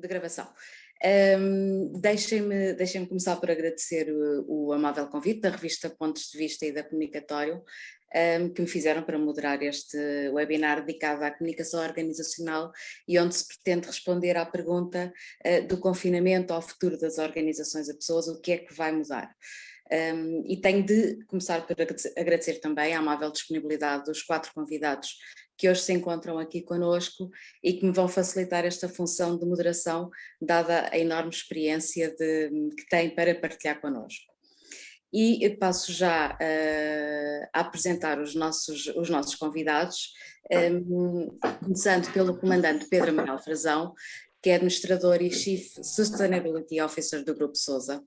de gravação. Deixem-me começar por agradecer o amável convite da revista Pontos de Vista e da Comunicatório, que me fizeram para moderar este webinar dedicado à comunicação organizacional e onde se pretende responder à pergunta do confinamento ao futuro das organizações a pessoas, o que é que vai mudar? E tenho de começar por agradecer também a amável disponibilidade dos 4 convidados que hoje se encontram aqui conosco e que me vão facilitar esta função de moderação, dada a enorme experiência que têm para partilhar connosco. E passo já a apresentar os nossos convidados, começando pelo comandante Pedro Amaral Frazão, que é administrador e Chief Sustainability Officer do Grupo Sousa.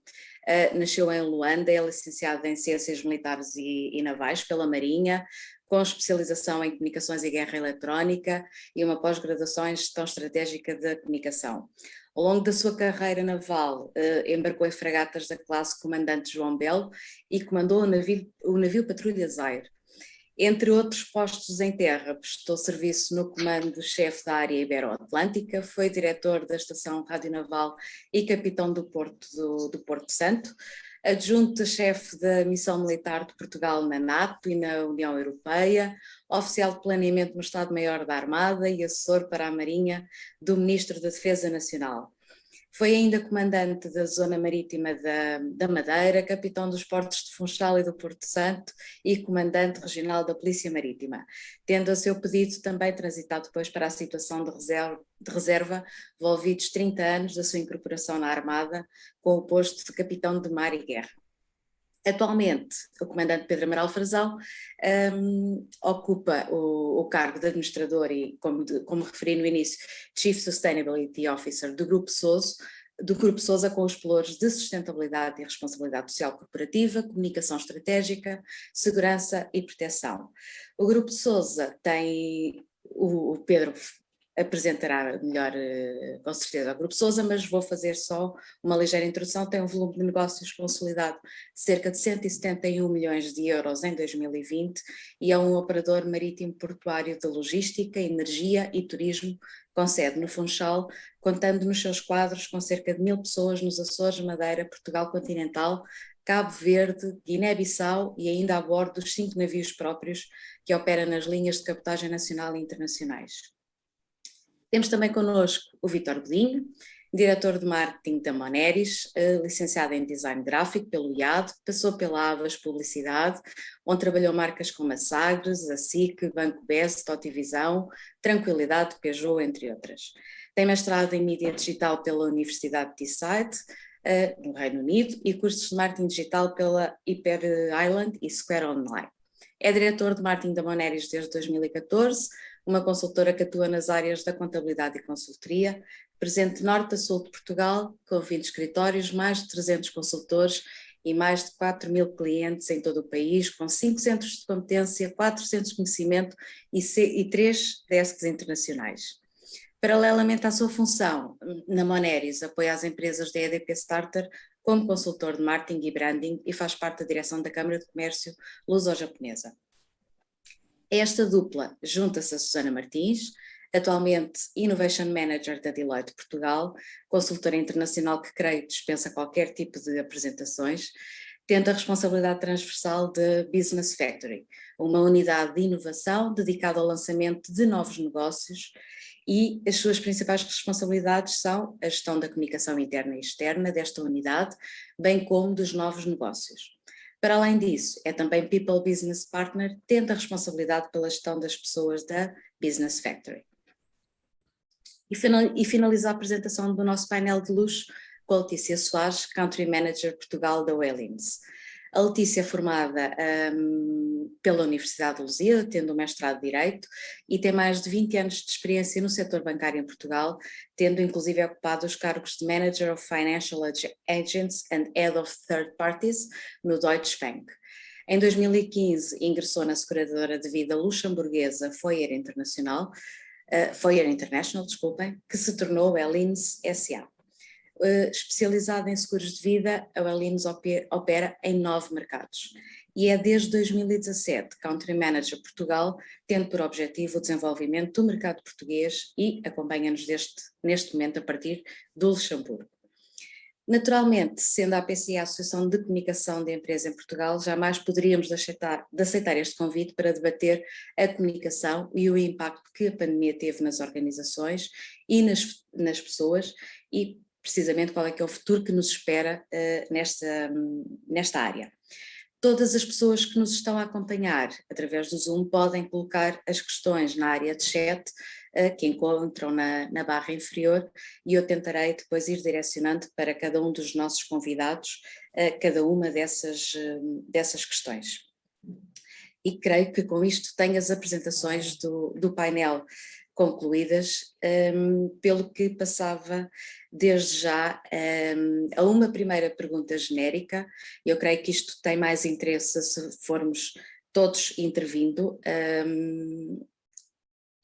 Nasceu em Luanda, é licenciado em Ciências Militares e Navais pela Marinha, com especialização em Comunicações e Guerra Eletrónica e uma pós-graduação em Gestão Estratégica da Comunicação. Ao longo da sua carreira naval, embarcou em fragatas da classe Comandante João Belo e comandou o navio Patrulha Zaire. Entre outros postos em terra, prestou serviço no comando-chefe da área Ibero-Atlântica, foi diretor da Estação Radionaval e capitão do Porto Santo, adjunto-chefe da Missão Militar de Portugal na NATO e na União Europeia, oficial de planeamento no Estado-Maior da Armada e assessor para a Marinha do Ministro da Defesa Nacional. Foi ainda comandante da Zona Marítima da Madeira, capitão dos portos de Funchal e do Porto Santo e comandante regional da Polícia Marítima, tendo a seu pedido também transitado depois para a situação de reserva, envolvidos 30 anos da sua incorporação na Armada, com o posto de capitão de mar e guerra. Atualmente, o comandante Pedro Amaral Frazão ocupa o cargo de administrador e, como referi no início, Chief Sustainability Officer do Grupo Sousa, com os pelouros de sustentabilidade e responsabilidade social corporativa, comunicação estratégica, segurança e proteção. O Grupo Sousa tem, o Pedro apresentará melhor, com certeza, ao Grupo Sousa, mas vou fazer só uma ligeira introdução. Tem um volume de negócios consolidado de cerca de 171 milhões de euros em 2020 e é um operador marítimo portuário de logística, energia e turismo, com sede no Funchal, contando nos seus quadros com cerca de 1000 pessoas nos Açores, Madeira, Portugal continental, Cabo Verde, Guiné-Bissau e ainda a bordo dos 5 navios próprios que operam nas linhas de cabotagem nacional e internacionais. Temos também connosco o Vítor Godinho, diretor de marketing da Moneris, licenciado em design gráfico pelo IAD, passou pela Avas Publicidade, onde trabalhou marcas como a Sagres, a SIC, Banco Best, Totivisão, Tranquilidade, Peugeot, entre outras. Tem mestrado em mídia digital pela Universidade de Teesside, no Reino Unido, e cursos de marketing digital pela Hyper Island e Square Online. É diretor de marketing da Moneris desde 2014, uma consultora que atua nas áreas da contabilidade e consultoria, presente de norte a sul de Portugal, com 20 escritórios, mais de 300 consultores e mais de 4.000 clientes em todo o país, com 5 centros de competência, 4 centros de conhecimento e 3 desks internacionais. Paralelamente à sua função, na Moneris apoia as empresas da EDP Starter como consultor de marketing e branding e faz parte da direção da Câmara de Comércio Luso-Japonesa. Esta dupla junta-se a Susana Martins, atualmente Innovation Manager da Deloitte Portugal, consultora internacional que creio dispensa qualquer tipo de apresentações, tendo a responsabilidade transversal de Business Factory, uma unidade de inovação dedicada ao lançamento de novos negócios, e as suas principais responsabilidades são a gestão da comunicação interna e externa desta unidade, bem como dos novos negócios. Para além disso, é também People Business Partner, tendo a responsabilidade pela gestão das pessoas da Business Factory. E finaliza a apresentação do nosso painel de luxo com a Letícia Soares, Country Manager Portugal da Wellings. A Letícia é formada pela Universidade de Lusíada, tendo um mestrado de Direito, e tem mais de 20 anos de experiência no setor bancário em Portugal, tendo inclusive ocupado os cargos de Manager of Financial Agents and Head of Third Parties no Deutsche Bank. Em 2015 ingressou na seguradora de vida luxemburguesa Foyer International, que se tornou a Wellings SA. Especializada em seguros de vida, a Wellings opera em 9 mercados. e é desde 2017 Country Manager Portugal, tendo por objetivo o desenvolvimento do mercado português e acompanha-nos neste momento a partir do Luxemburgo. Naturalmente, sendo a APCI a Associação de Comunicação de Empresa em Portugal, jamais poderíamos aceitar este convite para debater a comunicação e o impacto que a pandemia teve nas organizações e nas pessoas e precisamente qual é que é o futuro que nos espera nesta área. Todas as pessoas que nos estão a acompanhar através do Zoom podem colocar as questões na área de chat que encontram na barra inferior e eu tentarei depois ir direcionando para cada um dos nossos convidados cada uma dessas questões. E creio que com isto tenho as apresentações do painel concluídas, pelo que passava desde já a uma primeira pergunta genérica. Eu creio que isto tem mais interesse se formos todos intervindo,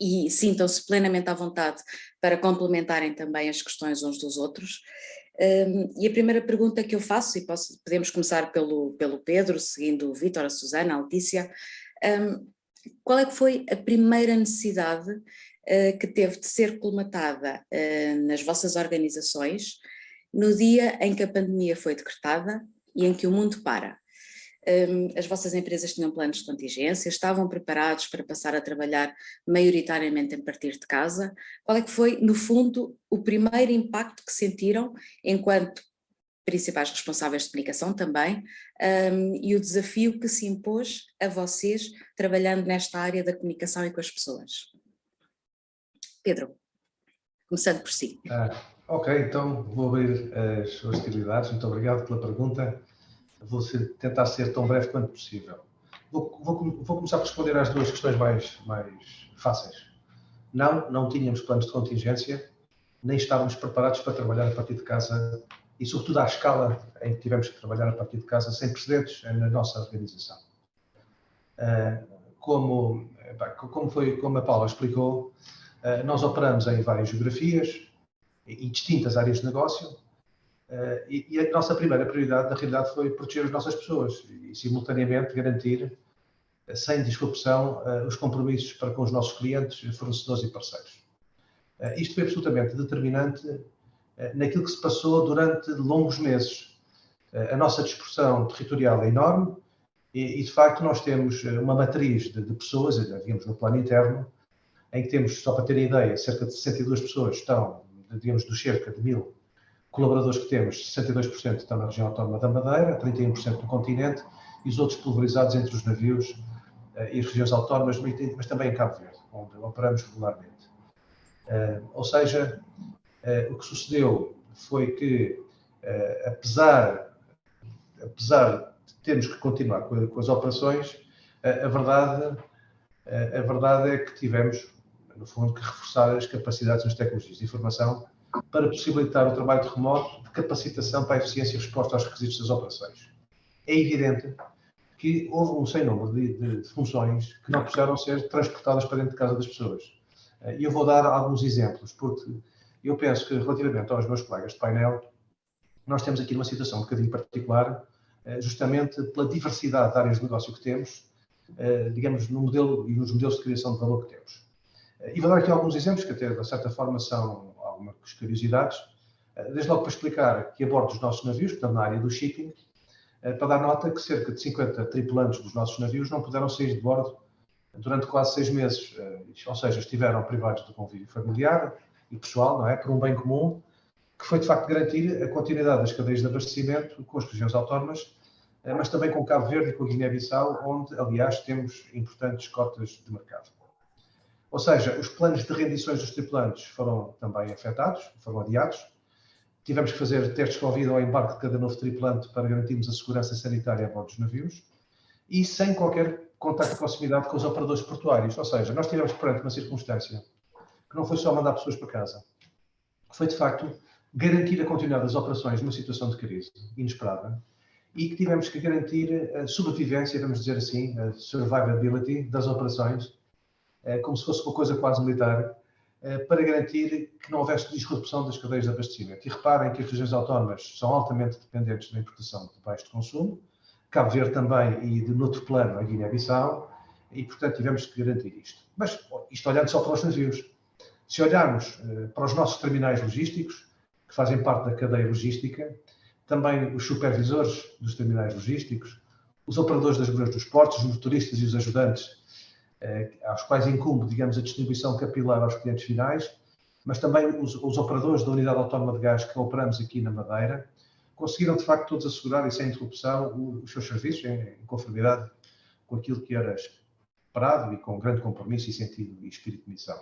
e sintam-se plenamente à vontade para complementarem também as questões uns dos outros. E a primeira pergunta que eu faço, e podemos começar pelo Pedro, seguindo o Vítor, a Susana, a Letícia, qual é que foi a primeira necessidade que teve de ser colmatada nas vossas organizações no dia em que a pandemia foi decretada e em que o mundo para? As vossas empresas tinham planos de contingência, estavam preparados para passar a trabalhar maioritariamente a partir de casa? Qual é que foi, no fundo, o primeiro impacto que sentiram enquanto principais responsáveis de comunicação também, e o desafio que se impôs a vocês trabalhando nesta área da comunicação e com as pessoas? Pedro, começando por si. Ok, então vou abrir as hostilidades. Muito obrigado pela pergunta. Vou tentar ser tão breve quanto possível. Vou começar por responder às duas questões mais fáceis. Não tínhamos planos de contingência, nem estávamos preparados para trabalhar a partir de casa e, sobretudo, à escala em que tivemos que trabalhar a partir de casa, sem precedentes na nossa organização. Como a Paula explicou, nós operamos em várias geografias e distintas áreas de negócio. E a nossa primeira prioridade, na realidade, foi proteger as nossas pessoas e, simultaneamente, garantir, sem disrupção, os compromissos para com os nossos clientes, fornecedores e parceiros. Isto foi absolutamente determinante naquilo que se passou durante longos meses. A nossa dispersão territorial é enorme e, de facto, nós temos uma matriz de pessoas, digamos, no plano interno, em que temos, só para terem ideia, cerca de 62 pessoas estão, digamos, dos cerca de 1000 colaboradores que temos, 62% estão na região autónoma da Madeira, 31% no continente e os outros pulverizados entre os navios e as regiões autónomas, mas também em Cabo Verde, onde operamos regularmente. Ou seja, o que sucedeu foi que, apesar de termos que continuar com as operações, a verdade é que tivemos, no fundo, que reforçar as capacidades nas tecnologias de informação para possibilitar o trabalho de remoto, de capacitação para a eficiência e resposta aos requisitos das operações. É evidente que houve um sem número de funções que não puderam ser transportadas para dentro de casa das pessoas. E eu vou dar alguns exemplos, porque eu penso que, relativamente aos meus colegas de painel, nós temos aqui uma situação um bocadinho particular, justamente pela diversidade de áreas de negócio que temos, digamos, no modelo e nos modelos de criação de valor que temos. E vou dar aqui alguns exemplos que, até, de certa forma, são algumas curiosidades. Desde logo para explicar que a bordo dos nossos navios, portanto, na área do shipping, para dar nota que cerca de 50 tripulantes dos nossos navios não puderam sair de bordo durante quase 6 meses. Ou seja, estiveram privados do convívio familiar e pessoal, não é? Por um bem comum, que foi, de facto, garantir a continuidade das cadeias de abastecimento com as regiões autónomas, mas também com Cabo Verde e com Guiné-Bissau, onde, aliás, temos importantes cotas de mercado. Ou seja, os planos de rendições dos tripulantes foram também afetados, foram adiados. Tivemos que fazer testes Covid ao embarque de cada novo tripulante para garantirmos a segurança sanitária a bordo dos navios e sem qualquer contacto de proximidade com os operadores portuários. Ou seja, nós tivemos perante uma circunstância que não foi só mandar pessoas para casa, foi, de facto, garantir a continuidade das operações numa situação de crise inesperada e que tivemos que garantir a sobrevivência, vamos dizer assim, a survivability das operações, como se fosse uma coisa quase militar, para garantir que não houvesse disrupção das cadeias de abastecimento. E reparem que as regiões autónomas são altamente dependentes da importação de bens de consumo, Cabo Verde também e de noutro plano a Guiné-Bissau, e portanto tivemos que garantir isto. Mas isto olhando só para os navios. Se olharmos para os nossos terminais logísticos, que fazem parte da cadeia logística, também os supervisores dos terminais logísticos, os operadores das gruas dos portos, os motoristas e os ajudantes, aos quais incumbe, digamos, a distribuição capilar aos clientes finais, mas também os operadores da unidade autónoma de gás que operamos aqui na Madeira, conseguiram de facto todos assegurar e sem interrupção os seus serviços em conformidade com aquilo que era esperado e com grande compromisso e sentido e espírito de missão.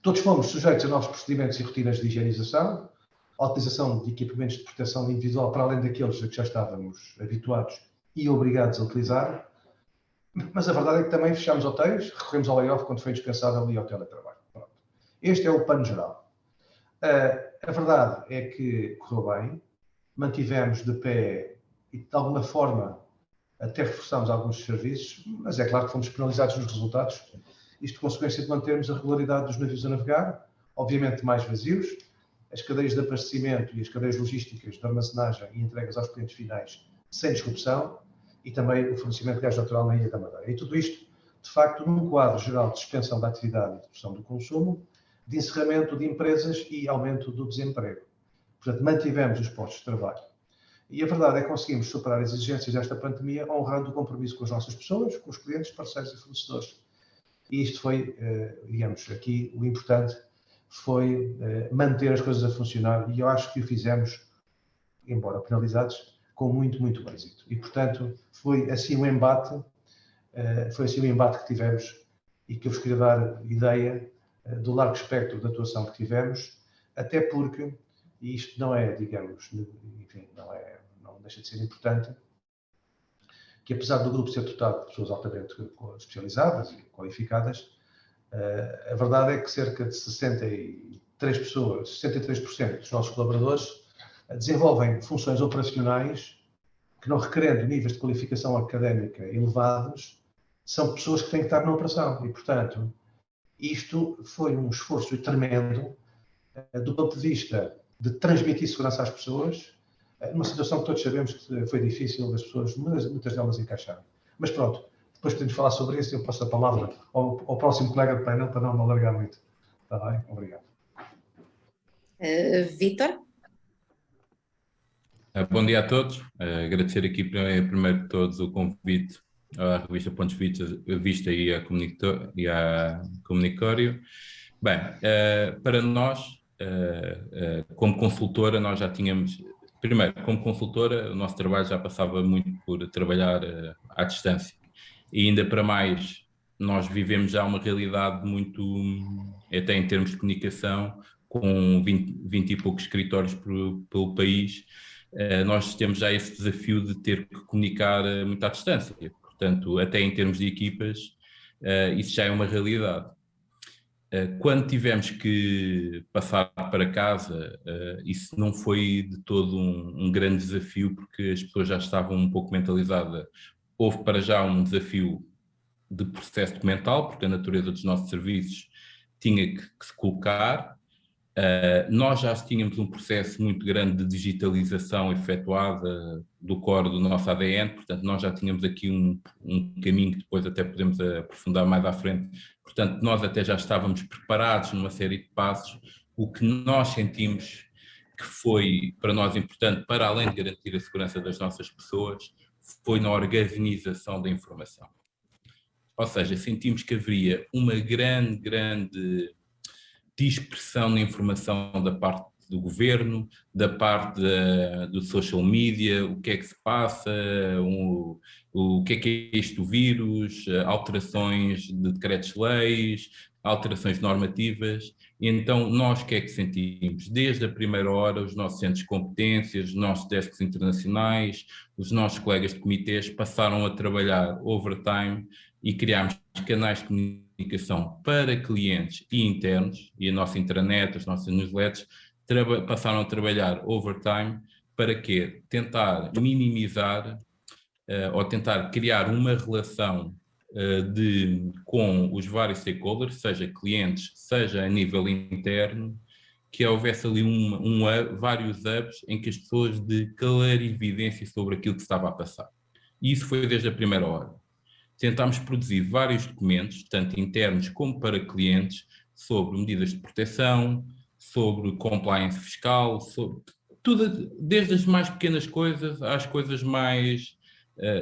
Todos fomos sujeitos a novos procedimentos e rotinas de higienização, a utilização de equipamentos de proteção individual para além daqueles a que já estávamos habituados e obrigados a utilizar, mas a verdade é que também fechámos hotéis, recorremos ao layoff quando foi indispensável e ao teletrabalho. Pronto. Este é o pano geral. A verdade é que correu bem, mantivemos de pé e de alguma forma até reforçámos alguns serviços, mas é claro que fomos penalizados nos resultados, isto consequência de mantermos a regularidade dos navios a navegar, obviamente mais vazios, as cadeias de abastecimento e as cadeias logísticas de armazenagem e entregas aos clientes finais sem disrupção e também o fornecimento de gás natural na Ilha da Madeira. E tudo isto, de facto, num quadro geral de suspensão da atividade e redução do consumo, de encerramento de empresas e aumento do desemprego. Portanto, mantivemos os postos de trabalho. E a verdade é que conseguimos superar as exigências desta pandemia honrando o compromisso com as nossas pessoas, com os clientes, parceiros e fornecedores. E isto foi, digamos, aqui o importante foi manter as coisas a funcionar e eu acho que o fizemos, embora penalizados, com muito, muito êxito. E, portanto, foi assim o embate que tivemos e que eu vos queria dar ideia do largo espectro de atuação que tivemos, até porque, e isto não é, digamos, enfim, não deixa de ser importante, que apesar do grupo ser dotado de pessoas altamente especializadas e qualificadas, a verdade é que cerca de 63% dos nossos colaboradores desenvolvem funções operacionais que, não requerendo níveis de qualificação académica elevados, são pessoas que têm que estar na operação. E, portanto, isto foi um esforço tremendo do ponto de vista de transmitir segurança às pessoas, numa situação que todos sabemos que foi difícil das pessoas, muitas delas encaixarem. Mas pronto, depois podemos falar sobre isso e eu passo a palavra ao próximo colega de painel para não me alargar muito. Está bem? Obrigado. Vítor? Bom dia a todos. Agradecer aqui primeiro de todos o convite à revista Pontos Vista e à Comunicório. Bem, para nós, como consultora, nós já tínhamos... Primeiro, como consultora, o nosso trabalho já passava muito por trabalhar à distância. E ainda para mais, nós vivemos já uma realidade muito, até em termos de comunicação, com 20 e poucos escritórios pelo país, nós temos já esse desafio de ter que comunicar muito à distância. Portanto, até em termos de equipas, isso já é uma realidade. Quando tivemos que passar para casa, isso não foi de todo um grande desafio, porque as pessoas já estavam um pouco mentalizadas. Houve para já um desafio de processo documental, porque a natureza dos nossos serviços tinha que se colocar. Nós já tínhamos um processo muito grande de digitalização efetuada do core do nosso ADN, portanto nós já tínhamos aqui um caminho que depois até podemos aprofundar mais à frente. Portanto, nós até já estávamos preparados numa série de passos. O que nós sentimos que foi para nós importante, para além de garantir a segurança das nossas pessoas, foi na organização da informação. Ou seja, sentimos que haveria uma grande dispersão na informação da parte do governo, da parte do social media, o que é que se passa, o que é este vírus, alterações de decretos-leis, alterações normativas. E então, nós o que é que sentimos? Desde a primeira hora, os nossos centros de competências, os nossos desks internacionais, os nossos colegas de comitês passaram a trabalhar overtime e criámos canais de comunicação para clientes e internos, e a nossa intranet, as nossas newsletters, passaram a trabalhar overtime para quê? Tentar minimizar ou tentar criar uma relação com os vários stakeholders, seja clientes, seja a nível interno, que houvesse ali vários hubs em que as pessoas de clarividência sobre aquilo que se estava a passar. E isso foi desde a primeira hora. Tentámos produzir vários documentos, tanto internos como para clientes, sobre medidas de proteção, sobre compliance fiscal, sobre tudo, desde as mais pequenas coisas às coisas mais,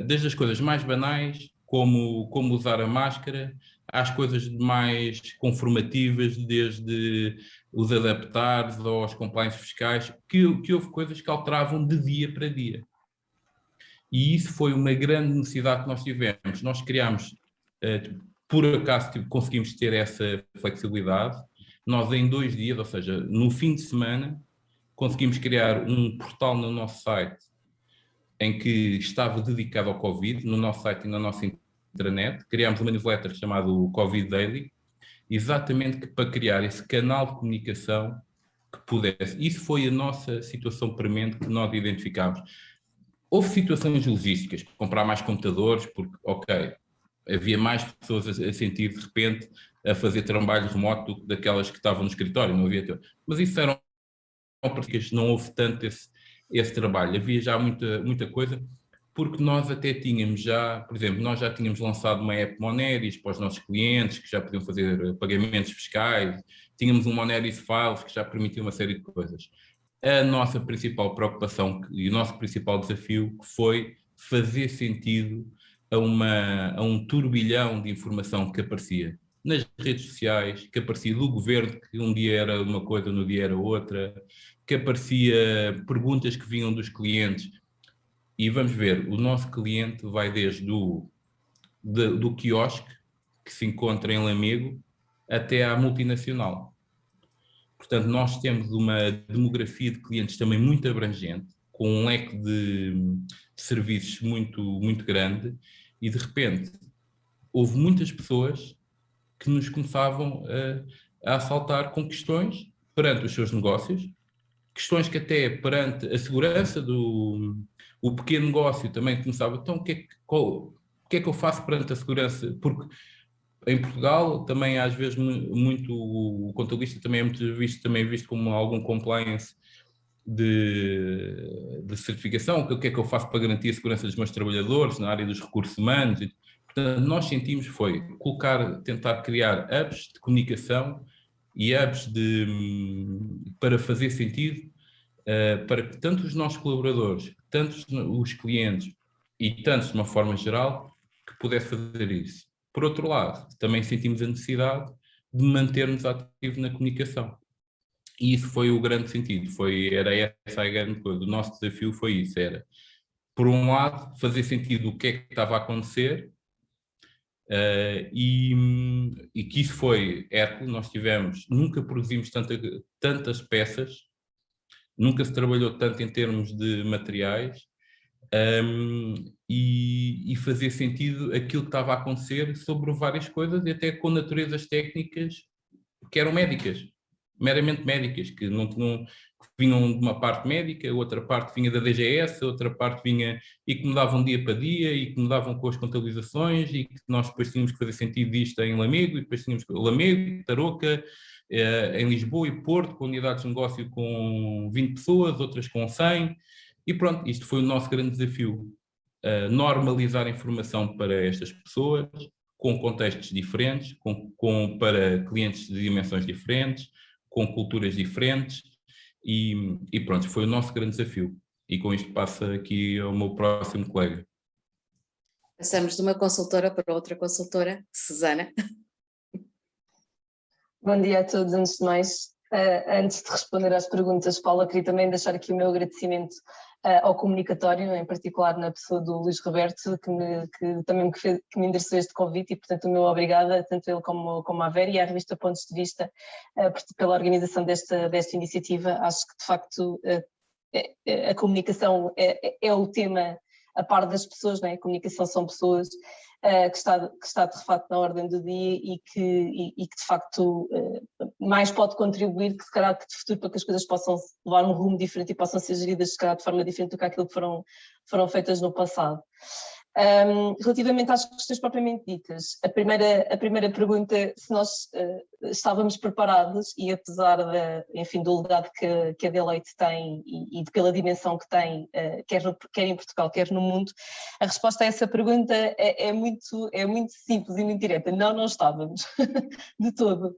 desde as coisas mais banais, como usar a máscara, às coisas mais conformativas, desde os adaptares aos compliance fiscais, que houve coisas que alteravam de dia para dia. E isso foi uma grande necessidade que nós tivemos. Nós criámos, por acaso conseguimos ter essa flexibilidade. Nós em 2 dias, ou seja, no fim de semana, conseguimos criar um portal no nosso site em que estava dedicado ao Covid, no nosso site e na nossa intranet. Criámos uma newsletter chamada Covid Daily, exatamente para criar esse canal de comunicação que pudesse. Isso foi a nossa situação premente que nós identificámos. Houve situações logísticas, comprar mais computadores, porque, ok, havia mais pessoas a sentir, de repente, a fazer trabalho remoto do que daquelas que estavam no escritório, não havia. Mas isso eram práticas, não houve tanto esse trabalho. Havia já muita coisa, porque nós até tínhamos já, por exemplo, nós já tínhamos lançado uma app Moneris para os nossos clientes, que já podiam fazer pagamentos fiscais, tínhamos um Moneris Files, que já permitia uma série de coisas. A nossa principal preocupação e o nosso principal desafio foi fazer sentido a um turbilhão de informação que aparecia nas redes sociais, que aparecia do governo, que um dia era uma coisa, no dia era outra, que aparecia perguntas que vinham dos clientes. E vamos ver, o nosso cliente vai desde do quiosque, que se encontra em Lamego, até à multinacional. Portanto, nós temos uma demografia de clientes também muito abrangente, com um leque de serviços muito grande, e de repente houve muitas pessoas que nos começavam a assaltar com questões perante os seus negócios, questões que até perante a segurança o pequeno negócio também começava, então o que é que eu faço perante a segurança? Porque em Portugal também às vezes muito o contabilista também é visto como algum compliance de certificação, o que é que eu faço para garantir a segurança dos meus trabalhadores na área dos recursos humanos. Portanto, nós sentimos foi tentar criar hubs de comunicação e hubs para fazer sentido para que tanto os nossos colaboradores, tanto os clientes e tanto de uma forma geral, que pudesse fazer isso. Por outro lado, também sentimos a necessidade de mantermos ativos na comunicação. E isso foi o grande sentido, era essa a grande coisa. O nosso desafio foi isso, era, por um lado, fazer sentido o que é que estava a acontecer, e que isso foi Hércules. Nunca produzimos tantas peças, nunca se trabalhou tanto em termos de materiais, e fazer sentido aquilo que estava a acontecer sobre várias coisas e até com naturezas técnicas que eram médicas, meramente médicas, que não tinham, que vinham de uma parte médica, outra parte vinha da DGS, outra parte vinha e que mudavam dia para dia e que mudavam com as contabilizações e que nós depois tínhamos que fazer sentido disto em Lamego e depois tínhamos Lamego, Tarouca, em Lisboa e Porto, com unidades de negócio com 20 pessoas, outras com 100, e pronto, isto foi o nosso grande desafio, normalizar a informação para estas pessoas, com contextos diferentes, para clientes de dimensões diferentes, com culturas diferentes, e pronto, foi o nosso grande desafio. E com isto passa aqui ao meu próximo colega. Passamos de uma consultora para outra consultora, Susana. Bom dia a todos. Antes de mais, antes de responder às perguntas, Paula, queria também deixar aqui o meu agradecimento ao comunicatório, em particular na pessoa do Luís Roberto, que me endereçou este convite, e portanto o meu obrigada, tanto ele como a Vera e à revista Pontos de Vista, pela organização desta iniciativa. Acho que de facto a comunicação é o tema a par das pessoas, não é? A comunicação são pessoas, que está de facto na ordem do dia e que de facto mais pode contribuir, que se calhar que de futuro, para que as coisas possam levar um rumo diferente e possam ser geridas se calhar de forma diferente do que aquilo que foram feitas no passado. Relativamente às questões propriamente ditas, a primeira pergunta, se nós estávamos preparados, e apesar do legado que a Deloitte tem e pela dimensão que tem, quer em Portugal, quer no mundo, a resposta a essa pergunta é muito simples e muito direta. Não estávamos, de todo,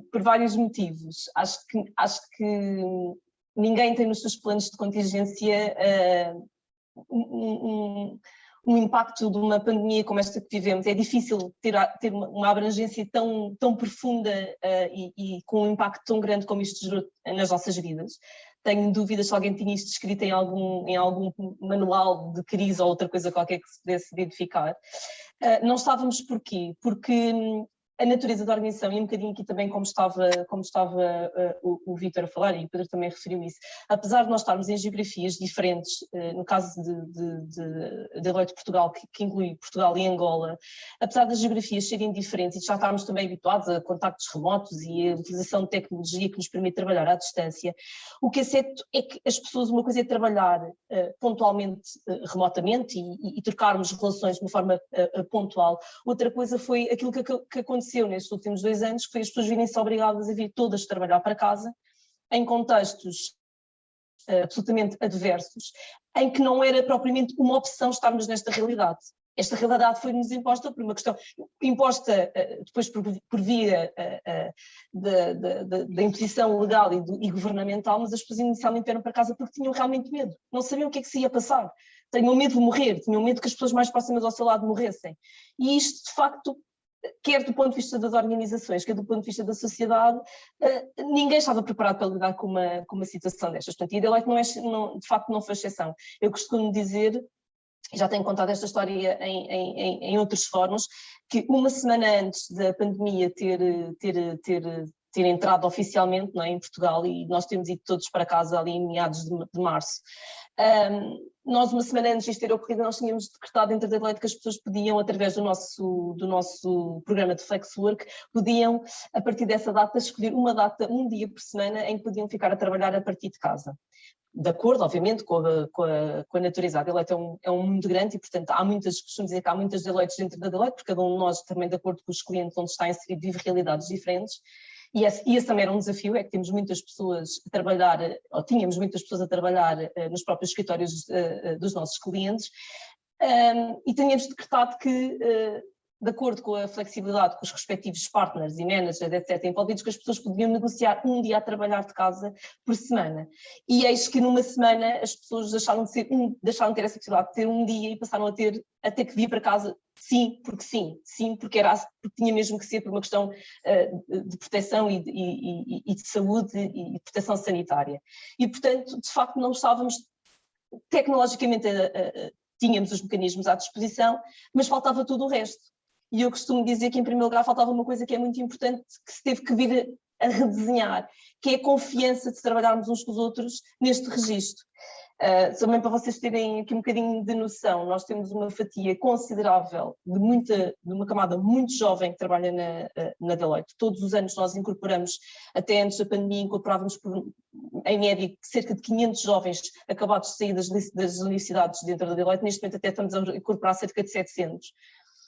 por vários motivos. Acho que ninguém tem nos seus planos de contingência um impacto de uma pandemia como esta que vivemos. É difícil ter uma abrangência tão profunda e com um impacto tão grande como isto gerou nas nossas vidas. Tenho dúvidas se alguém tinha isto escrito em algum manual de crise ou outra coisa qualquer que se pudesse identificar. Não estávamos porquê? Porque a natureza da organização, e um bocadinho aqui também como estava o Vítor a falar, e o Pedro também referiu isso, apesar de nós estarmos em geografias diferentes, no caso de Deloitte Portugal, que inclui Portugal e Angola, apesar das geografias serem diferentes e já estarmos também habituados a contactos remotos e a utilização de tecnologia que nos permite trabalhar à distância, o que é certo é que as pessoas, uma coisa é trabalhar pontualmente, remotamente e trocarmos relações de uma forma pontual, outra coisa foi aquilo que aconteceu nestes últimos 2 anos, que foi as pessoas virem-se obrigadas a vir todas trabalhar para casa, em contextos absolutamente adversos, em que não era propriamente uma opção estarmos nesta realidade. Esta realidade foi-nos imposta por uma questão, imposta depois por via da imposição legal e governamental, mas as pessoas inicialmente vieram para casa porque tinham realmente medo, não sabiam o que é que se ia passar, tinham medo de morrer, tinham medo que as pessoas mais próximas ao seu lado morressem. E isto, de facto, quer do ponto de vista das organizações, quer do ponto de vista da sociedade, ninguém estava preparado para lidar com uma situação destas. Portanto, e a Deloitte de facto não foi exceção. Eu costumo dizer, já tenho contado esta história em outros fóruns, que uma semana antes da pandemia ter entrado oficialmente, não é, em Portugal, e nós temos ido todos para casa ali em meados de março, nós uma semana antes disto ter ocorrido, nós tínhamos decretado dentro da Deloitte que as pessoas podiam, através do nosso programa de Flexwork, podiam, a partir dessa data, escolher uma data, um dia por semana, em que podiam ficar a trabalhar a partir de casa. De acordo, obviamente, com a natureza. A Deloitte é um mundo grande e, portanto, costumo dizer que há muitas Deloittes dentro da Deloitte, porque cada um de nós, também de acordo com os clientes onde está inserido, vive realidades diferentes. E esse também era um desafio, é que temos muitas pessoas a trabalhar, ou tínhamos muitas pessoas a trabalhar nos próprios escritórios dos nossos clientes, e tínhamos decretado que, de acordo com a flexibilidade com os respectivos partners e managers, etc., envolvidos, que as pessoas podiam negociar um dia a trabalhar de casa por semana. E eis que numa semana as pessoas deixaram de ter essa possibilidade de ter um dia e passaram a ter que vir para casa, sim, porque tinha mesmo que ser por uma questão de proteção e de saúde e proteção sanitária. E, portanto, de facto, não estávamos tecnologicamente, tínhamos os mecanismos à disposição, mas faltava tudo o resto. E eu costumo dizer que, em primeiro lugar, faltava uma coisa que é muito importante, que se teve que vir a redesenhar, que é a confiança de trabalharmos uns com os outros neste registro. Também para vocês terem aqui um bocadinho de noção, nós temos uma fatia considerável de uma camada muito jovem que trabalha na Deloitte. Todos os anos nós incorporamos, até antes da pandemia, incorporávamos em média cerca de 500 jovens acabados de sair das universidades dentro da Deloitte. Neste momento até estamos a incorporar cerca de 700.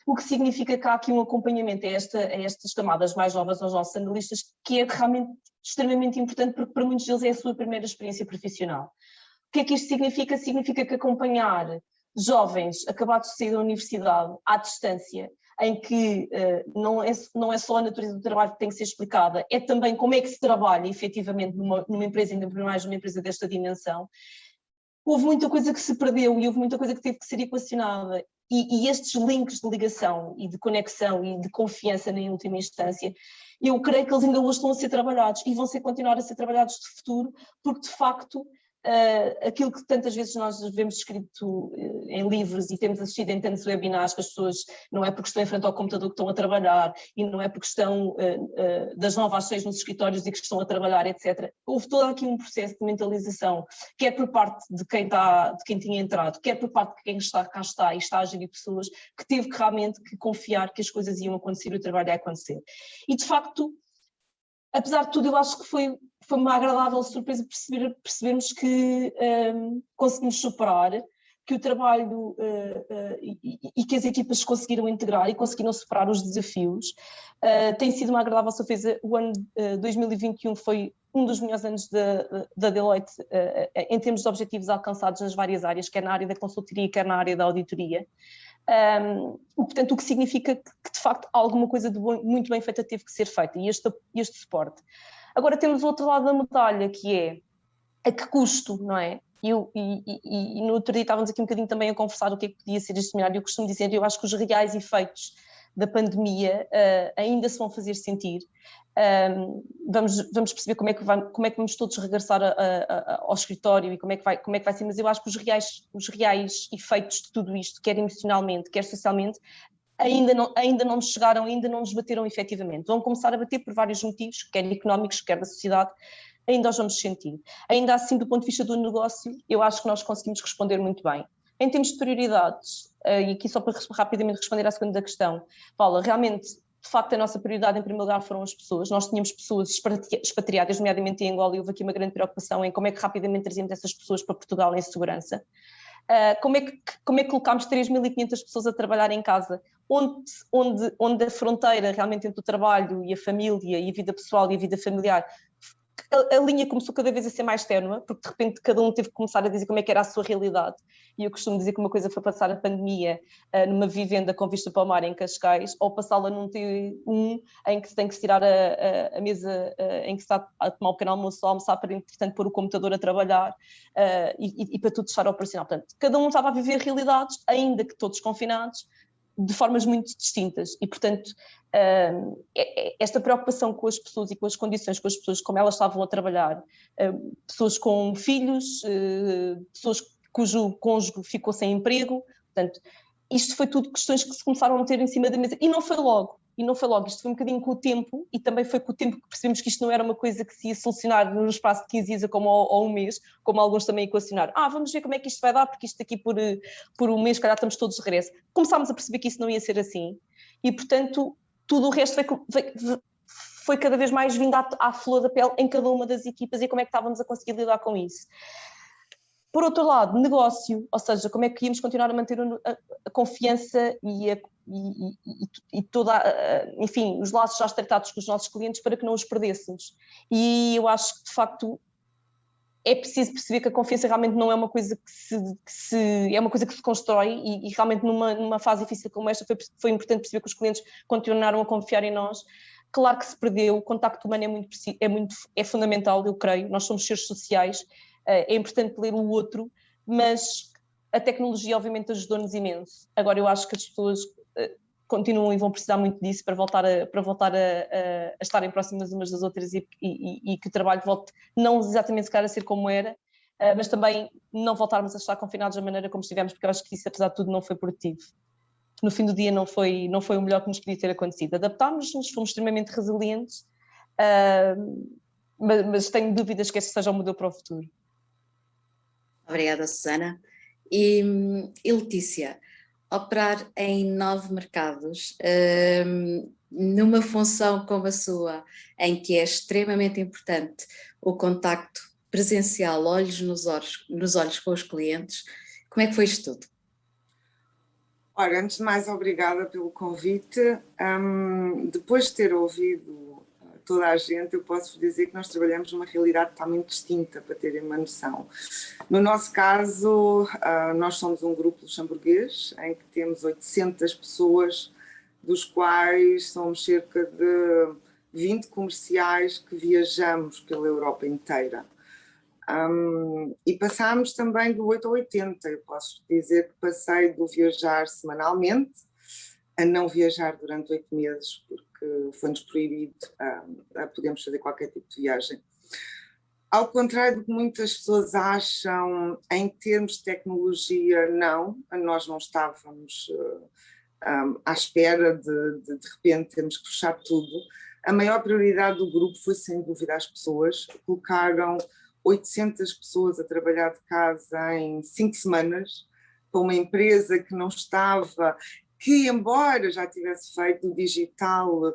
O que significa que há aqui um acompanhamento a estas camadas mais novas, aos nossos analistas, que é realmente extremamente importante, porque para muitos deles é a sua primeira experiência profissional. O que é que isto significa? Significa que acompanhar jovens acabados de sair da universidade à distância, em que não é só a natureza do trabalho que tem que ser explicada, é também como é que se trabalha efetivamente numa empresa, ainda mais numa empresa desta dimensão. Houve muita coisa que se perdeu e houve muita coisa que teve que ser equacionada. E estes links de ligação e de conexão e de confiança, em última instância, eu creio que eles ainda hoje estão a ser trabalhados e vão continuar a ser trabalhados de futuro, porque de facto aquilo que tantas vezes nós vemos escrito em livros e temos assistido em tantos webinars, que as pessoas não é porque estão em frente ao computador que estão a trabalhar e não é porque estão das 9 às 6 nos escritórios e que estão a trabalhar, etc. Houve todo aqui um processo de mentalização, quer por parte de quem tinha entrado, quer por parte de quem cá está e está a gerir pessoas, que teve realmente que confiar que as coisas iam acontecer e o trabalho ia acontecer. E de facto, apesar de tudo, eu acho que foi uma agradável surpresa percebermos que conseguimos superar, que o trabalho e que as equipas conseguiram integrar e conseguiram superar os desafios. Tem sido uma agradável surpresa. O ano 2021 foi um dos melhores anos da Deloitte em termos de objetivos alcançados nas várias áreas, quer na área da consultoria, quer na área da auditoria. Portanto, o que significa que, de facto, alguma coisa de muito bem feita teve que ser feita, e este suporte. Agora temos o outro lado da medalha, que é a que custo, não é? E no outro dia estávamos aqui um bocadinho também a conversar o que é que podia ser este seminário. Eu costumo dizer, eu acho que os reais efeitos da pandemia ainda se vão fazer sentir. Vamos perceber como é que vamos todos regressar ao escritório e como é que vai ser, mas eu acho que os reais efeitos de tudo isto, quer emocionalmente, quer socialmente, ainda não nos chegaram, ainda não nos bateram efetivamente. Vão começar a bater por vários motivos, quer económicos, quer da sociedade, ainda os vamos sentir. Ainda assim, do ponto de vista do negócio, eu acho que nós conseguimos responder muito bem. Em termos de prioridades, e aqui só para rapidamente responder à segunda questão, Paula, realmente, de facto, a nossa prioridade em primeiro lugar foram as pessoas. Nós tínhamos pessoas expatriadas, nomeadamente em Angola, e houve aqui uma grande preocupação em como é que rapidamente trazíamos essas pessoas para Portugal em segurança. Como é que colocámos 3.500 pessoas a trabalhar em casa, onde a fronteira realmente entre o trabalho e a família, e a vida pessoal e a vida familiar, a linha começou cada vez a ser mais ténue, porque de repente cada um teve que começar a dizer como é que era a sua realidade, e eu costumo dizer que uma coisa foi passar a pandemia numa vivenda com vista para o mar em Cascais, ou passá-la num T1 em que se tem que se tirar a mesa em que se está a tomar um pequeno almoço, a almoçar para, entretanto, pôr o computador a trabalhar e para tudo estar operacional. Portanto, cada um estava a viver realidades, ainda que todos confinados, de formas muito distintas, e portanto esta preocupação com as pessoas e com as condições, com as pessoas como elas estavam a trabalhar, pessoas com filhos, pessoas cujo cônjuge ficou sem emprego, portanto isto foi tudo questões que se começaram a meter em cima da mesa, e não foi logo, isto foi um bocadinho com o tempo, e também foi com o tempo que percebemos que isto não era uma coisa que se ia solucionar no espaço de 15 dias ou um mês, como alguns também equacionaram. Vamos ver como é que isto vai dar, porque isto aqui por um mês, se calhar estamos todos de regresso. Começámos a perceber que isso não ia ser assim, e portanto tudo o resto foi cada vez mais vindo à flor da pele em cada uma das equipas, e como é que estávamos a conseguir lidar com isso. Por outro lado, negócio, ou seja, como é que íamos continuar a manter a confiança e toda, enfim, os laços já estreitados com os nossos clientes para que não os perdêssemos. E eu acho que, de facto, é preciso perceber que a confiança realmente não é uma coisa é uma coisa que se constrói, e realmente numa fase difícil como esta foi importante perceber que os clientes continuaram a confiar em nós. Claro que se perdeu, o contacto humano é fundamental, eu creio, nós somos seres sociais, é importante ler o outro, mas a tecnologia obviamente ajudou-nos imenso. Agora eu acho que as pessoas continuam e vão precisar muito disso para voltar a estarem próximas umas das outras, e que o trabalho volte não exatamente se calhar a ser como era, mas também não voltarmos a estar confinados da maneira como estivemos, porque eu acho que isso, apesar de tudo, não foi produtivo. No fim do dia não foi o melhor que nos podia ter acontecido. Adaptámos-nos, fomos extremamente resilientes, mas tenho dúvidas que este seja o modelo para o futuro. Obrigada, Susana. E Letícia, operar em 9 mercados, numa função como a sua, em que é extremamente importante o contacto presencial, olhos nos olhos com os clientes, como é que foi isto tudo? Ora, antes de mais, obrigada pelo convite. Depois de ter ouvido toda a gente, eu posso dizer que nós trabalhamos numa realidade totalmente distinta, para terem uma noção. No nosso caso, nós somos um grupo luxemburguês, em que temos 800 pessoas, dos quais somos cerca de 20 comerciais que viajamos pela Europa inteira. E passámos também do 8 ao 80, eu posso dizer que passei do viajar semanalmente a não viajar durante 8 meses, porque foi-nos proibido a podermos fazer qualquer tipo de viagem. Ao contrário do que muitas pessoas acham, em termos de tecnologia, não, nós não estávamos à espera de repente termos que fechar tudo. A maior prioridade do grupo foi, sem dúvida, as pessoas. Colocaram 800 pessoas a trabalhar de casa em 5 semanas, para uma empresa que não estava, que embora já tivesse feito o digital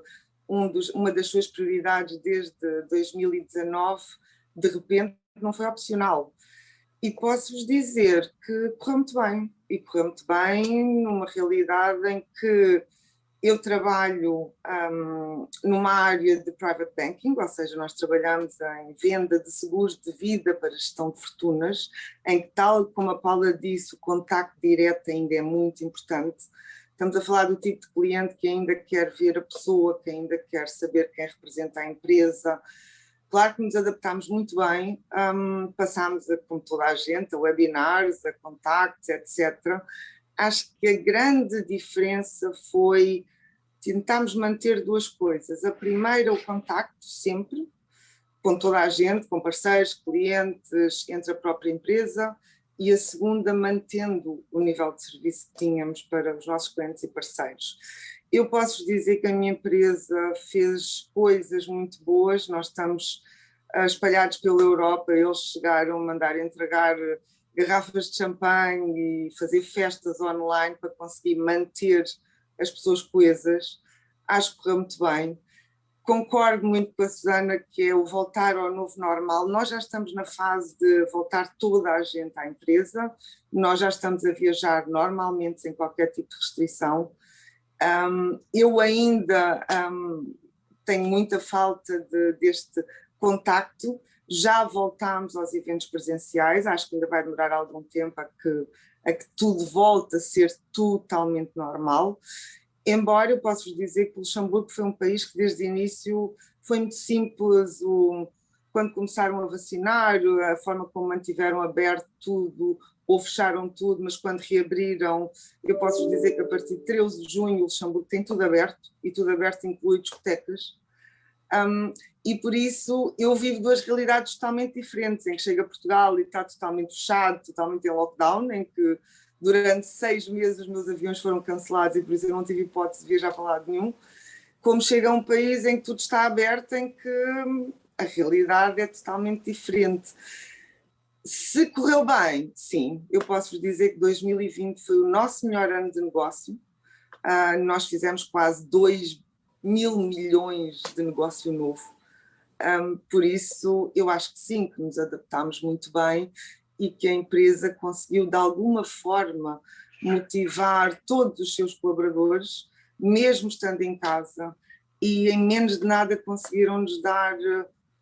uma das suas prioridades desde 2019, de repente não foi opcional. E posso-vos dizer que correu muito bem, e correu muito bem numa realidade em que eu trabalho numa área de private banking, ou seja, nós trabalhamos em venda de seguros de vida para gestão de fortunas, em que, tal como a Paula disse, o contacto direto ainda é muito importante. Estamos a falar do tipo de cliente que ainda quer ver a pessoa, que ainda quer saber quem representa a empresa. Claro que nos adaptámos muito bem, passámos, como toda a gente, a webinars, a contactos, etc. Acho que a grande diferença foi tentarmos manter duas coisas. A primeira, o contacto sempre, com toda a gente, com parceiros, clientes, entre a própria empresa, e a segunda, mantendo o nível de serviço que tínhamos para os nossos clientes e parceiros. Eu posso dizer que a minha empresa fez coisas muito boas, nós estamos espalhados pela Europa, eles chegaram a mandar entregar garrafas de champanhe e fazer festas online para conseguir manter as pessoas coesas. Acho que correu muito bem. Concordo muito com a Susana que é o voltar ao novo normal. Nós já estamos na fase de voltar toda a gente à empresa, nós já estamos a viajar normalmente sem qualquer tipo de restrição. Eu ainda tenho muita falta deste contacto, já voltámos aos eventos presenciais, acho que ainda vai demorar algum tempo a que tudo volte a ser totalmente normal, embora eu possa vos dizer que o Luxemburgo foi um país que desde o início foi muito simples, quando começaram a vacinar, a forma como mantiveram aberto tudo, ou fecharam tudo, mas quando reabriram, eu posso vos dizer que a partir de 13 de junho o Luxemburgo tem tudo aberto, e tudo aberto inclui discotecas. E por isso eu vivo duas realidades totalmente diferentes, em que chego a Portugal e está totalmente fechado, totalmente em lockdown, em que durante 6 meses os meus aviões foram cancelados e por isso eu não tive hipótese de viajar para lado nenhum, como chega a um país em que tudo está aberto, em que a realidade é totalmente diferente. Se correu bem, sim, eu posso vos dizer que 2020 foi o nosso melhor ano de negócio, nós fizemos quase 2 mil milhões de negócio novo, por isso eu acho que sim, que nos adaptámos muito bem e que a empresa conseguiu de alguma forma motivar todos os seus colaboradores, mesmo estando em casa, e em menos de nada conseguiram-nos dar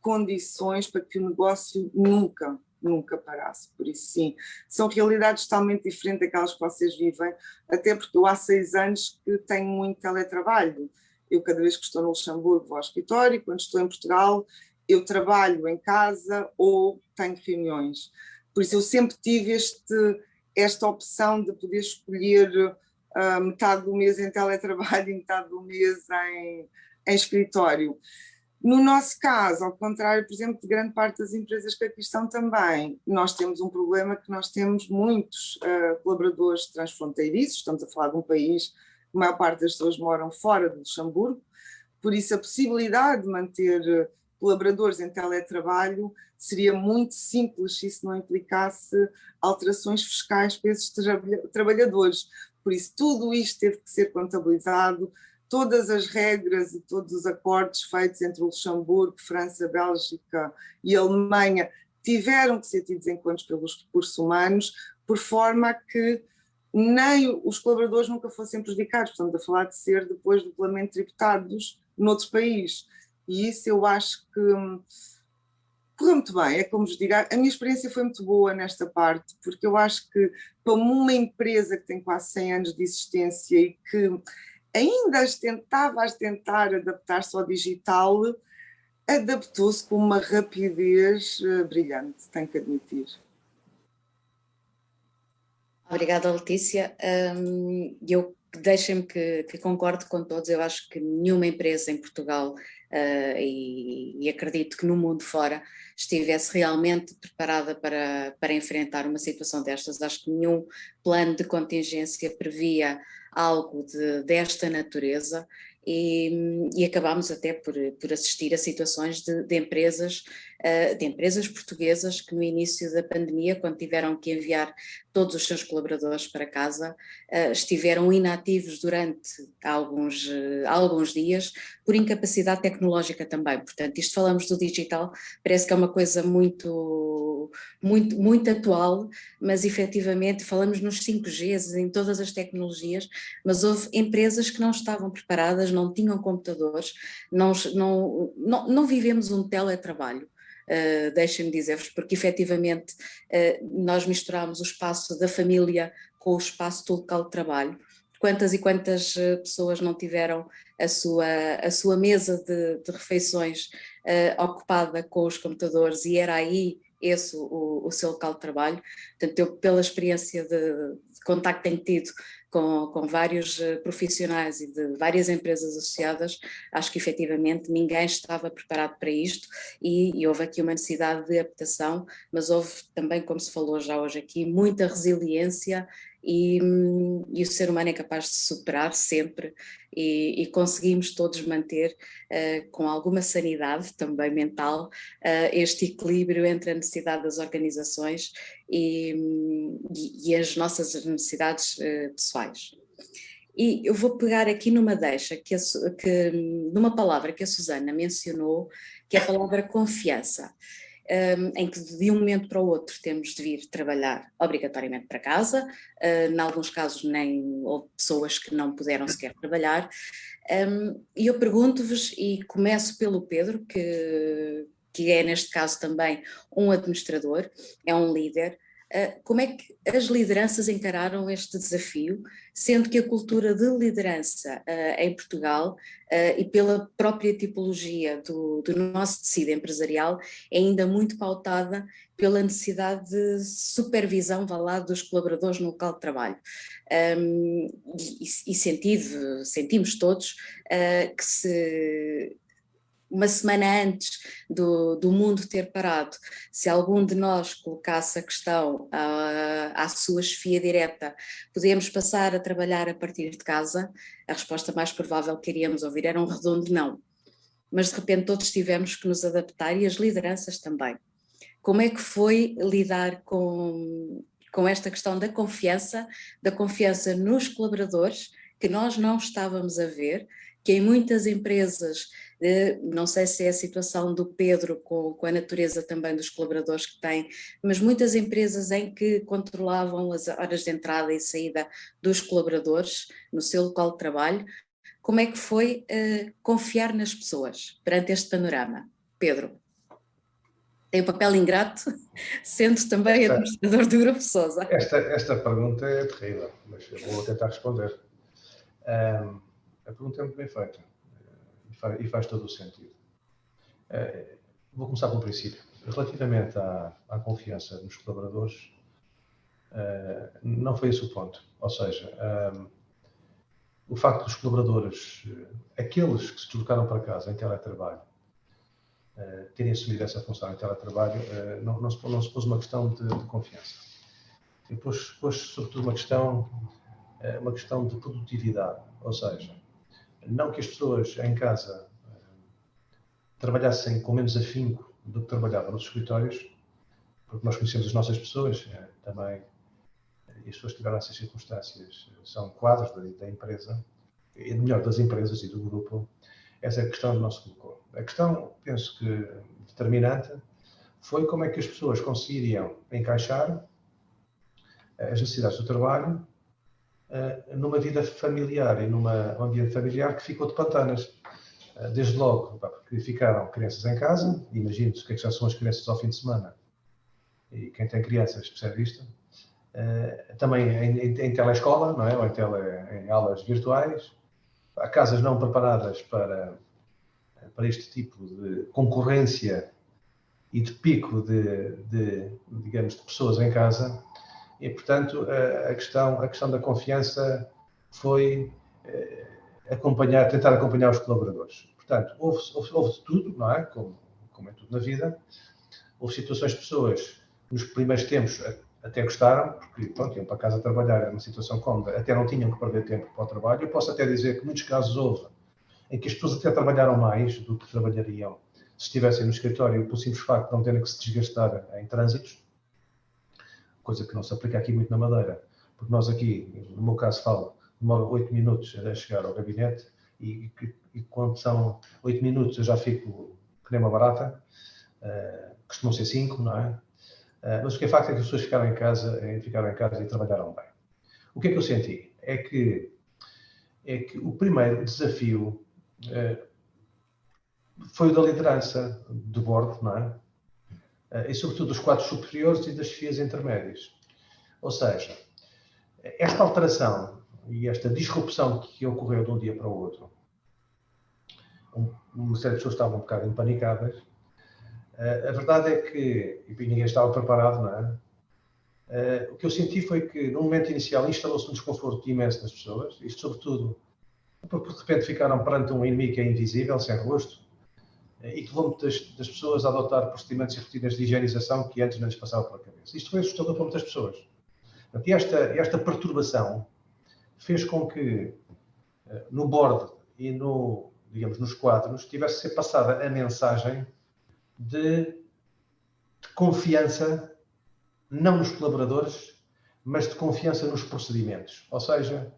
condições para que o negócio nunca parasse. Por isso sim, são realidades totalmente diferentes daquelas que vocês vivem, até porque eu há 6 anos que tenho muito teletrabalho. Eu cada vez que estou no Luxemburgo vou ao escritório, quando estou em Portugal eu trabalho em casa ou tenho reuniões. Por isso eu sempre tive esta opção de poder escolher metade do mês em teletrabalho e metade do mês em escritório. No nosso caso, ao contrário, por exemplo, de grande parte das empresas que aqui estão também, nós temos um problema que nós temos muitos colaboradores transfronteiriços, estamos a falar de um país que a maior parte das pessoas moram fora de Luxemburgo, por isso a possibilidade de manter colaboradores em teletrabalho seria muito simples se isso não implicasse alterações fiscais para esses trabalhadores. Por isso tudo isto teve que ser contabilizado, todas as regras e todos os acordos feitos entre o Luxemburgo, França, Bélgica e Alemanha tiveram que ser tidos em conta pelos recursos humanos, por forma a que nem os colaboradores nunca fossem prejudicados. Estamos a falar de ser depois duplamente tributados noutros países. E isso eu acho que correu muito bem, é como vos digo, a minha experiência foi muito boa nesta parte, porque eu acho que para uma empresa que tem quase 100 anos de existência e que ainda tentava tentar adaptar-se ao digital, adaptou-se com uma rapidez brilhante, tenho que admitir. Obrigada, Letícia. Deixem-me que concordo com todos. Eu acho que nenhuma empresa em Portugal e acredito que no mundo fora estivesse realmente preparada para enfrentar uma situação destas. Acho que nenhum plano de contingência previa algo desta natureza e acabámos até por assistir a situações de empresas de empresas portuguesas que no início da pandemia, quando tiveram que enviar todos os seus colaboradores para casa, estiveram inativos durante alguns dias por incapacidade tecnológica também. Portanto, isto falamos do digital, parece que é uma coisa muito atual, mas efetivamente falamos nos 5Gs, em todas as tecnologias, mas houve empresas que não estavam preparadas, não tinham computadores, não vivemos um teletrabalho. Deixem-me dizer-vos, porque efetivamente nós misturamos o espaço da família com o espaço do local de trabalho. Quantas e quantas pessoas não tiveram a sua mesa de refeições ocupada com os computadores, e era aí esse o seu local de trabalho. Portanto, eu, pela experiência de contacto que tenho tido com vários profissionais e de várias empresas associadas, acho que efetivamente ninguém estava preparado para isto, e houve aqui uma necessidade de adaptação, mas houve também, como se falou já hoje aqui, muita resiliência, e o ser humano é capaz de se superar sempre, e conseguimos todos manter com alguma sanidade também mental este equilíbrio entre a necessidade das organizações e as nossas necessidades pessoais. E eu vou pegar aqui numa deixa, numa palavra que a Susana mencionou, que é a palavra confiança. Em que de um momento para o outro temos de vir trabalhar obrigatoriamente para casa, em alguns casos houve pessoas que não puderam sequer trabalhar, e eu pergunto-vos, e começo pelo Pedro, que é neste caso também um administrador, é um líder. Como é que as lideranças encararam este desafio, sendo que a cultura de liderança em Portugal e pela própria tipologia do nosso tecido empresarial é ainda muito pautada pela necessidade de supervisão, vá lá, dos colaboradores no local de trabalho. E sentimos todos que se... uma semana antes do mundo ter parado, se algum de nós colocasse a questão à sua chefia direta, podemos passar a trabalhar a partir de casa, a resposta mais provável que iríamos ouvir era um redondo não. Mas de repente todos tivemos que nos adaptar, e as lideranças também. Como é que foi lidar com esta questão da confiança nos colaboradores, que nós não estávamos a ver, que em muitas empresas, não sei se é a situação do Pedro com a natureza também dos colaboradores que tem, mas muitas empresas em que controlavam as horas de entrada e saída dos colaboradores no seu local de trabalho. Como é que foi confiar nas pessoas perante este panorama? Pedro, tem um papel ingrato, sendo também administrador do Grupo Sousa. Esta pergunta é terrível, mas eu vou tentar responder. A pergunta é muito bem feita e faz todo o sentido. Vou começar pelo princípio. Relativamente à confiança nos colaboradores, não foi esse o ponto. Ou seja, o facto dos colaboradores, aqueles que se deslocaram para casa em teletrabalho, terem assumido essa função em teletrabalho, não se pôs uma questão de confiança. E pôs sobretudo uma questão de produtividade. Ou seja, não que as pessoas em casa trabalhassem com menos afinco do que trabalhavam nos escritórios, porque nós conhecemos as nossas pessoas também, e as pessoas que tiveram essas circunstâncias são quadros da empresa, e melhor, das empresas e do grupo. Essa é a questão que não se colocou. A questão, penso que determinante, foi como é que as pessoas conseguiriam encaixar as necessidades do trabalho numa vida familiar e num ambiente familiar que ficou de pantanas. Desde logo, porque ficaram crianças em casa, imagino-se o que é que já são as crianças ao fim de semana, e quem tem crianças percebe isto, também em telescola, não é? Ou em aulas virtuais, há casas não preparadas para este tipo de concorrência e de pico digamos, de pessoas em casa, e portanto a questão da confiança foi tentar acompanhar os colaboradores. Portanto, houve de tudo, não é? Como é tudo na vida. Houve situações de pessoas que nos primeiros tempos até gostaram, porque pronto, iam para casa trabalhar, era uma situação cómoda, até não tinham que perder tempo para o trabalho. Eu posso até dizer que muitos casos houve em que as pessoas até trabalharam mais do que trabalhariam se estivessem no escritório pelo simples facto de não terem que se desgastar em trânsitos, coisa que não se aplica aqui muito na Madeira, porque nós aqui, no meu caso falo, demora 8 minutos a chegar ao gabinete e quando são 8 minutos eu já fico que nem uma barata, costumam ser 5, não é? Mas o que é facto é que as pessoas ficaram em casa e trabalharam bem. O que é que eu senti? É que o primeiro desafio foi o da liderança do board, não é? E sobretudo dos quadros superiores e das chefias intermédias. Ou seja, esta alteração e esta disrupção que ocorreu de um dia para o outro, uma série de pessoas estavam um bocado empanicadas. A verdade é que, e ninguém estava preparado, não é? O que eu senti foi que, no momento inicial, instalou-se um desconforto imenso nas pessoas, isto sobretudo porque de repente ficaram perante um inimigo que é invisível, sem rosto, e que levou muitas das pessoas a adotar procedimentos e rotinas de higienização que antes não lhes passava pela cabeça. Isto foi assustador para muitas pessoas. E esta perturbação fez com que, no board e nos quadros, tivesse de ser passada a mensagem de confiança, não nos colaboradores, mas de confiança nos procedimentos. Ou seja,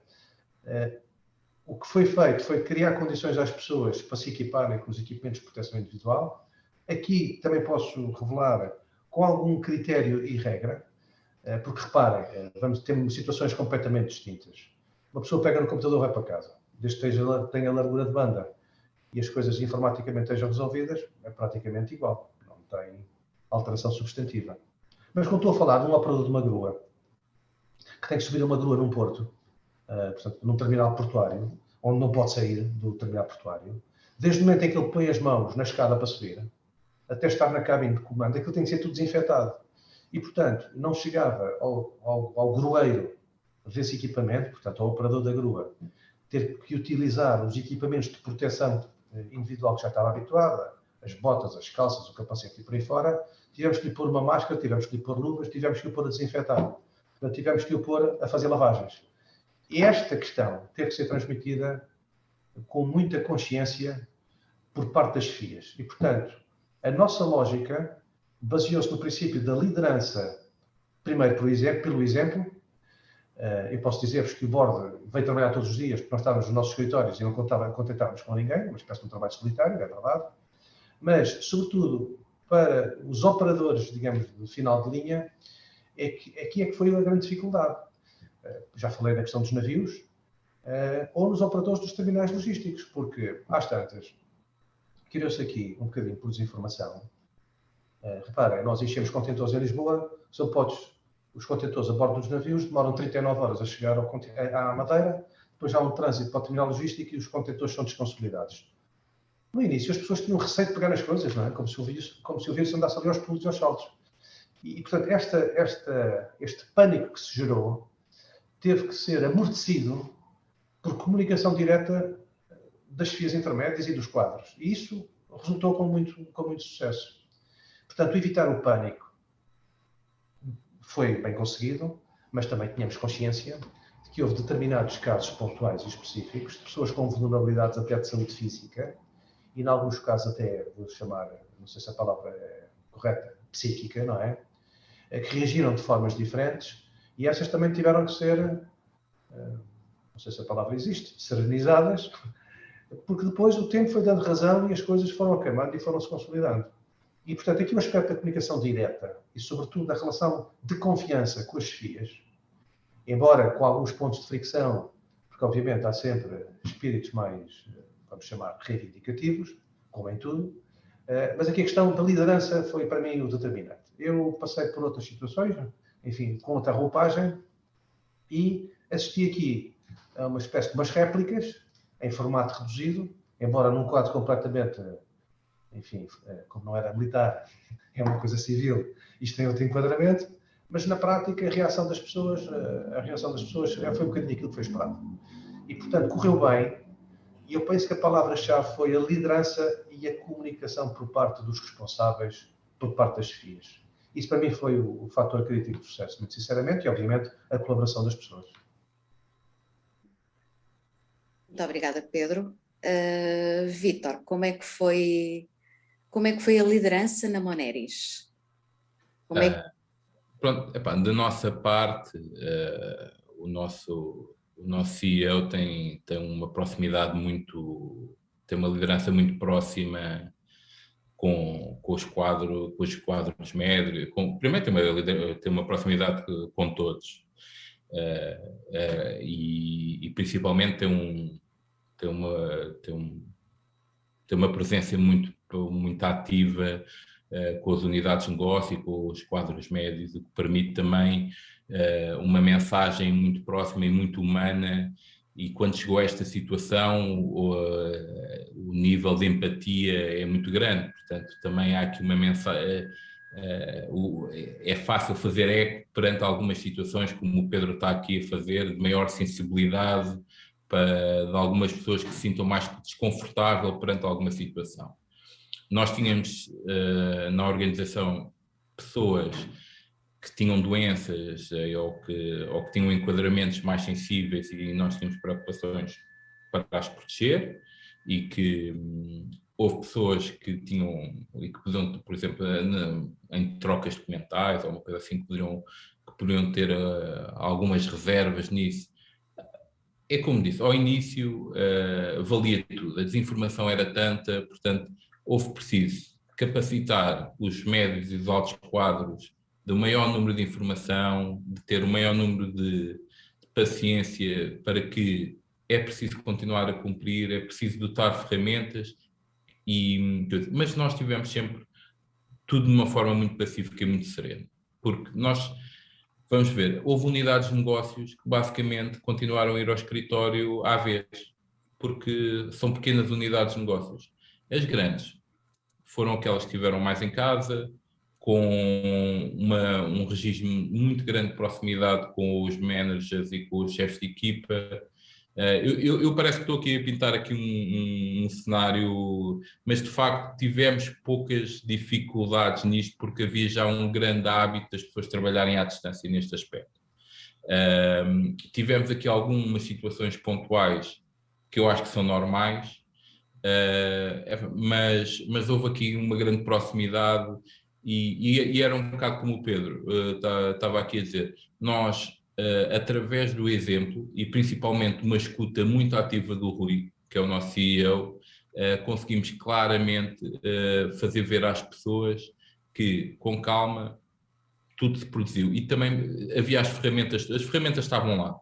o que foi feito foi criar condições às pessoas para se equiparem com os equipamentos de proteção individual. Aqui também posso revelar com algum critério e regra, porque reparem, temos situações completamente distintas. Uma pessoa pega no computador e vai para casa. Desde que tenha largura de banda e as coisas informaticamente estejam resolvidas, é praticamente igual. Não tem alteração substantiva. Mas quando estou a falar de um operador de uma grua, que tem que subir uma grua num porto, portanto, num terminal portuário, onde não pode sair do terminal portuário, desde o momento em que ele põe as mãos na escada para subir, até estar na cabine de comando, aquilo tem que ser tudo desinfetado. E, portanto, não chegava ao grueiro desse equipamento, portanto, ao operador da grua, ter que utilizar os equipamentos de proteção individual que já estava habituada, as botas, as calças, o capacete e por aí fora, tivemos que lhe pôr uma máscara, tivemos que lhe pôr luvas, tivemos que lhe pôr a desinfetar. Portanto, tivemos que lhe pôr a fazer lavagens. E esta questão teve que ser transmitida com muita consciência por parte das chefias. E, portanto, a nossa lógica baseou-se no princípio da liderança, primeiro pelo exemplo. Eu posso dizer-vos que o board veio trabalhar todos os dias, porque nós estávamos nos nossos escritórios e não contentávamos com ninguém, uma espécie de um trabalho solitário, é verdade. Mas, sobretudo, para os operadores, digamos, do final de linha, aqui é que foi a grande dificuldade. Já falei da questão dos navios, ou nos operadores dos terminais logísticos, porque, às tantas, criou-se aqui um bocadinho por desinformação. Reparem, nós enchemos contentores em Lisboa, os contentores a bordo dos navios demoram 39 horas a chegar à Madeira, depois há um trânsito para o terminal logístico e os contentores são desconsolidados. No início, as pessoas tinham receio de pegar nas coisas, não é? Como se o vírus andasse ali aos pulos e aos saltos. E portanto, este pânico que se gerou teve que ser amortecido por comunicação direta das chefias intermédias e dos quadros. E isso resultou com muito sucesso. Portanto, evitar o pânico foi bem conseguido, mas também tínhamos consciência de que houve determinados casos pontuais e específicos de pessoas com vulnerabilidades até de saúde física e, em alguns casos, até, vou chamar, não sei se a palavra é correta, psíquica, não é? Que reagiram de formas diferentes e essas também tiveram que ser, não sei se a palavra existe, serenizadas, porque depois o tempo foi dando razão e as coisas foram acalmando e foram se consolidando. E, portanto, aqui o aspecto da comunicação direta e, sobretudo, da relação de confiança com as chefias, embora com alguns pontos de fricção, porque, obviamente, há sempre espíritos mais, vamos chamar, reivindicativos, como em tudo, mas aqui a questão da liderança foi, para mim, o determinante. Eu passei por outras situações, enfim, com outra roupagem, e assisti aqui a uma espécie de umas réplicas, em formato reduzido, embora num quadro completamente, enfim, como não era militar, é uma coisa civil, isto tem outro enquadramento, mas na prática a reação das pessoas foi um bocadinho aquilo que foi esperado. E, portanto, correu bem, e eu penso que a palavra-chave foi a liderança e a comunicação por parte dos responsáveis, por parte das chefias. Isso para mim foi o fator crítico do sucesso, muito sinceramente, e obviamente a colaboração das pessoas. Muito obrigada, Pedro. Vítor, como é que Como é que foi a liderança na Moneris? Como é que... Pronto, da nossa parte, o nosso CEO tem uma proximidade tem uma liderança muito próxima com os quadros médios. Primeiro tem uma proximidade com todos, e principalmente tem uma presença muito ativa com as unidades de negócio e com os quadros médios, o que permite também uma mensagem muito próxima e muito humana. E quando chegou a esta situação, o nível de empatia é muito grande. Portanto, também há aqui uma mensagem. É fácil fazer eco perante algumas situações, como o Pedro está aqui a fazer, de maior sensibilidade de algumas pessoas que se sintam mais desconfortável perante alguma situação. Nós tínhamos na organização pessoas que tinham doenças ou que tinham enquadramentos mais sensíveis, e nós tínhamos preocupações para as proteger, e que houve pessoas que tinham, e que podiam, por exemplo, em trocas documentais ou uma coisa assim, que poderiam ter algumas reservas nisso. É como disse, ao início valia tudo, a desinformação era tanta, portanto houve preciso capacitar os médios e os altos quadros do maior número de informação, de ter o maior número de paciência para que é preciso continuar a cumprir, é preciso dotar ferramentas, mas nós tivemos sempre tudo de uma forma muito pacífica e muito serena, porque vamos ver, houve unidades de negócios que basicamente continuaram a ir ao escritório à vez, porque são pequenas unidades de negócios. As grandes foram aquelas que estiveram mais em casa, com um registro muito grande de proximidade com os managers e com os chefes de equipa. Eu parece que estou aqui a pintar aqui um cenário, mas de facto tivemos poucas dificuldades nisto, porque havia já um grande hábito das pessoas trabalharem à distância neste aspecto. Tivemos aqui algumas situações pontuais que eu acho que são normais, mas houve aqui uma grande proximidade, e era um bocado como o Pedro estava aqui a dizer. Nós, através do exemplo e principalmente uma escuta muito ativa do Rui, que é o nosso CEO, conseguimos claramente fazer ver às pessoas que, com calma, tudo se produziu. E também havia as ferramentas estavam lá.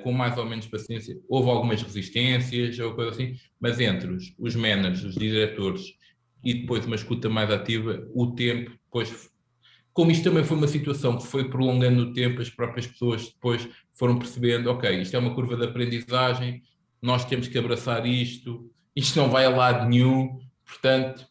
Com mais ou menos paciência, houve algumas resistências ou coisa assim, mas entre os managers, os diretores e depois uma escuta mais ativa, o tempo, depois, como isto também foi uma situação que foi prolongando no tempo, as próprias pessoas depois foram percebendo, ok, isto é uma curva de aprendizagem, nós temos que abraçar isto não vai a lado nenhum, portanto,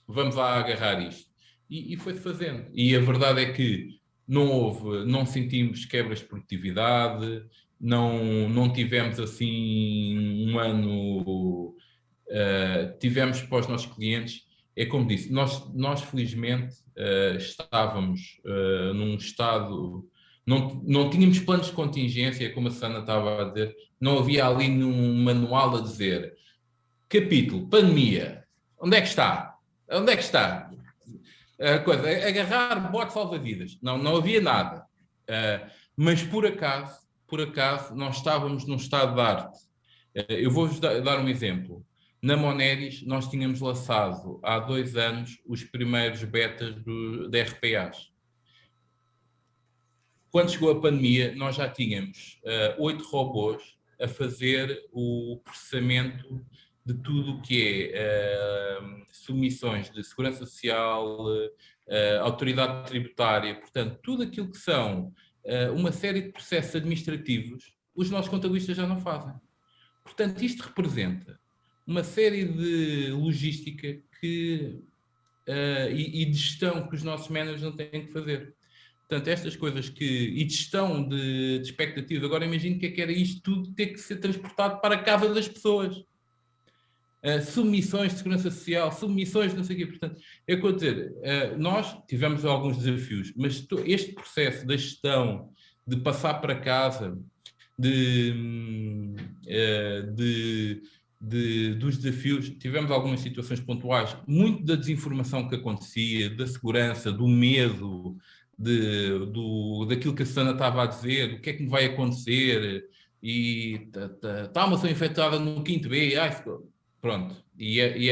vamos lá agarrar isto. E foi-se fazendo. E a verdade é que não sentimos quebras de produtividade, não tivemos assim um ano, tivemos para os nossos clientes, é como disse, nós felizmente estávamos num estado, não tínhamos planos de contingência, como a Susana estava a dizer, não havia ali num manual a dizer, capítulo, pandemia, onde é que está? Onde é que está? Agarrar bote salva-vidas. Não havia nada. Mas por acaso, nós estávamos num estado de arte. Eu vou-vos dar um exemplo. Na Moneris, nós tínhamos lançado há 2 anos os primeiros betas de RPAs. Quando chegou a pandemia, nós já tínhamos 8 robôs a fazer o processamento de tudo o que é submissões de segurança social, autoridade tributária, portanto, tudo aquilo que são uma série de processos administrativos, os nossos contabilistas já não fazem. Portanto, isto representa uma série de logística e de gestão que os nossos managers não têm que fazer. Portanto, estas coisas e de gestão de expectativas, agora imagino que era isto tudo ter que ser transportado para a casa das pessoas. Submissões de segurança social, submissões, não sei o quê. Portanto, é o que eu vou dizer, nós tivemos alguns desafios, mas este processo da gestão, de passar para casa, de dos desafios, tivemos algumas situações pontuais, muito da desinformação que acontecia, da segurança, do medo, daquilo que a Susana estava a dizer, o que é que me vai acontecer, e está uma pessoa infectada no 5º B, pronto, e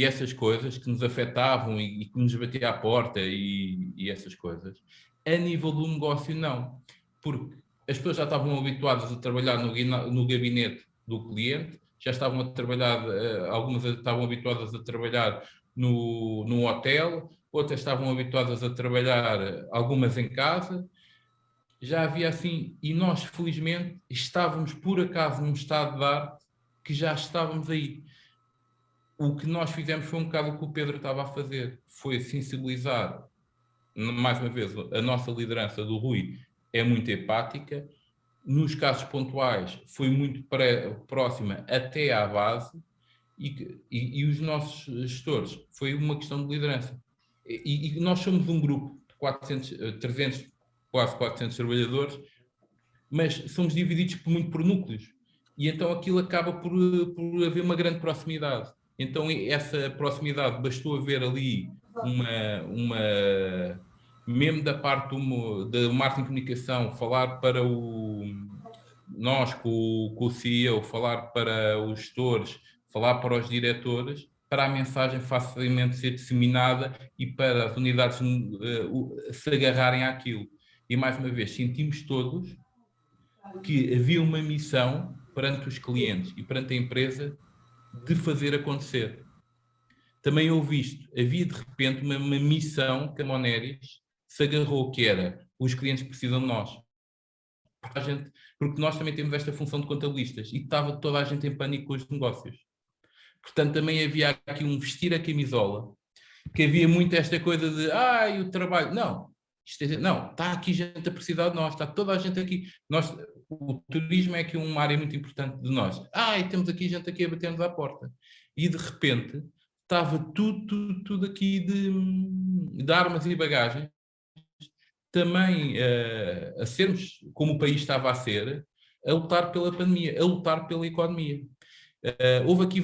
essas coisas que nos afetavam e que nos batia à porta e essas coisas. A nível do negócio, não, porque as pessoas já estavam habituadas a trabalhar no gabinete do cliente, já estavam a trabalhar, algumas estavam habituadas a trabalhar no hotel, outras estavam habituadas a trabalhar, algumas em casa. Já havia assim, e nós felizmente estávamos por acaso num estado de arte que já estávamos aí. O que nós fizemos foi um bocado o que o Pedro estava a fazer, foi sensibilizar, mais uma vez, a nossa liderança do Rui é muito empática, nos casos pontuais foi muito próxima até à base, e os nossos gestores, foi uma questão de liderança. E nós somos um grupo de 300, quase 400 trabalhadores, mas somos divididos muito por núcleos, e então aquilo acaba por haver uma grande proximidade. Então essa proximidade, bastou haver ali mesmo da parte da marketing de comunicação, falar para nós com o CEO, falar para os gestores, falar para os diretores, para a mensagem facilmente ser disseminada e para as unidades se agarrarem àquilo. E mais uma vez, sentimos todos que havia uma missão perante os clientes e perante a empresa de fazer acontecer. Também houve isto, havia de repente uma missão que a Moneris se agarrou, que era: os clientes precisam de nós. Porque nós também temos esta função de contabilistas, e estava toda a gente em pânico com os negócios. Portanto, também havia aqui um vestir a camisola, que havia muito esta coisa de o trabalho. Não, não, está aqui gente a precisar de nós, está toda a gente aqui. O turismo é aqui uma área muito importante de nós. E temos aqui gente aqui a bater-nos à porta. E de repente estava tudo aqui de armas e bagagens, também a sermos, como o país estava a ser, a lutar pela pandemia, a lutar pela economia. Houve aqui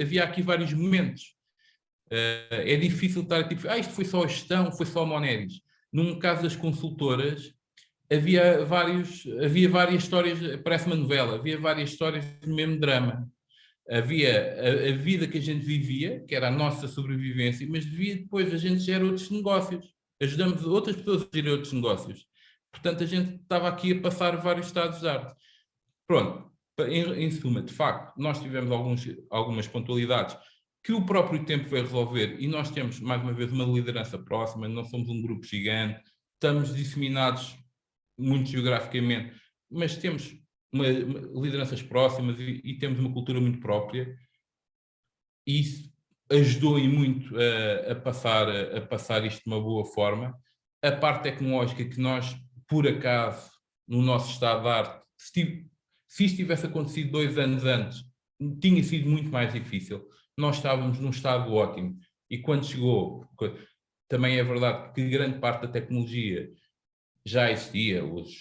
havia aqui vários momentos. É difícil estar tipo, isto foi só a gestão, foi só a Moneris. Num caso das consultoras, havia várias histórias, parece uma novela, havia várias histórias do mesmo drama. Havia a vida que a gente vivia, que era a nossa sobrevivência, mas depois a gente gera outros negócios. Ajudamos outras pessoas a gerir outros negócios. Portanto, a gente estava aqui a passar vários estados de arte. Pronto, em suma, de facto, nós tivemos algumas pontualidades que o próprio tempo vai resolver, e nós temos, mais uma vez, uma liderança próxima, não somos um grupo gigante, estamos disseminados muito geograficamente, mas temos lideranças próximas e temos uma cultura muito própria, e isso ajudou e muito a passar isto de uma boa forma. A parte tecnológica, que nós, por acaso, no nosso estado de arte, se isto tivesse acontecido 2 anos antes, tinha sido muito mais difícil. Nós estávamos num estado ótimo, e quando chegou, também é verdade que grande parte da tecnologia já existia, os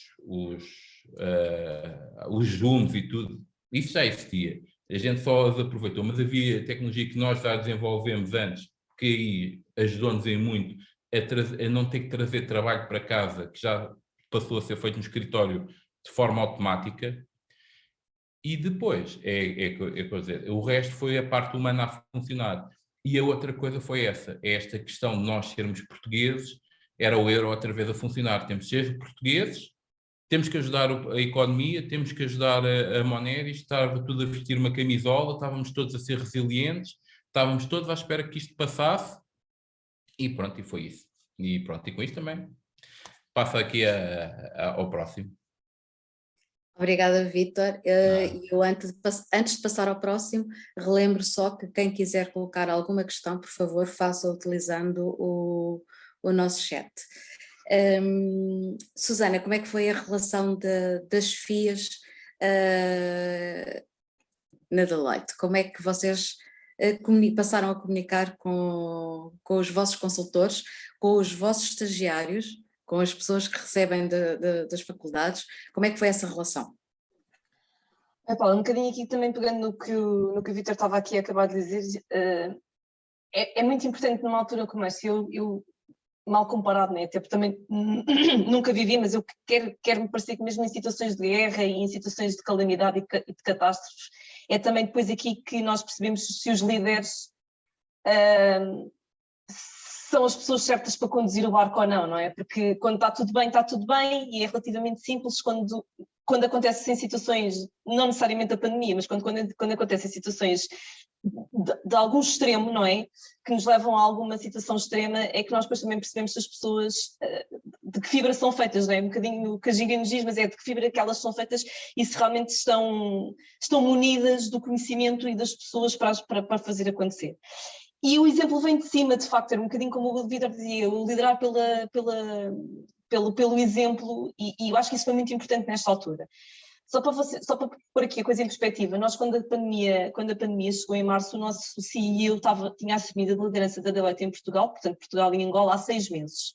Zooms e tudo, isso já existia. A gente só os aproveitou, mas havia tecnologia que nós já desenvolvemos antes, que aí ajudou-nos em muito a não ter que trazer trabalho para casa, que já passou a ser feito no escritório de forma automática. E depois, o resto foi a parte humana a funcionar. E a outra coisa foi esta questão de nós sermos portugueses, era o euro outra vez a funcionar. Temos que ser portugueses, temos que ajudar a economia, temos que ajudar a Moneris, estava tudo a vestir uma camisola, estávamos todos a ser resilientes, estávamos todos à espera que isto passasse, e pronto, e foi isso. E pronto, e com isto também passo aqui ao próximo. Obrigada, Vítor. Eu, antes de passar ao próximo, relembro só que quem quiser colocar alguma questão, por favor, faça utilizando o nosso chat. Susana, como é que foi a relação das FIAs na Deloitte? Como é que vocês passaram a comunicar com os vossos consultores, com os vossos estagiários, com as pessoas que recebem das faculdades? Como é que foi essa relação? Paulo, um bocadinho aqui também pegando no que o Vítor estava aqui a acabar de dizer, é muito importante numa altura como esta, eu mal comparado, né? Até porque também nunca vivi, mas eu quero me parecer que mesmo em situações de guerra e em situações de calamidade e de catástrofes, é também depois aqui que nós percebemos se os líderes são as pessoas certas para conduzir o barco ou não, não é? Porque quando está tudo bem e é relativamente simples quando acontece em situações, não necessariamente a pandemia, mas quando acontece em situações de algum extremo, não é? Que nos levam a alguma situação extrema, é que nós depois também percebemos se as pessoas de que fibra são feitas, não é? Um bocadinho o que a Giga nos diz, mas é de que fibra que elas são feitas e se realmente estão munidas do conhecimento e das pessoas para fazer acontecer. E o exemplo vem de cima, de facto, era um bocadinho como o Vítor dizia, o liderar pelo exemplo, e eu acho que isso foi muito importante nesta altura. Só para pôr aqui a coisa em perspectiva, nós quando a pandemia chegou em março, o nosso CEO tinha assumido a liderança da Deloitte em Portugal, portanto Portugal e Angola, há 6 meses.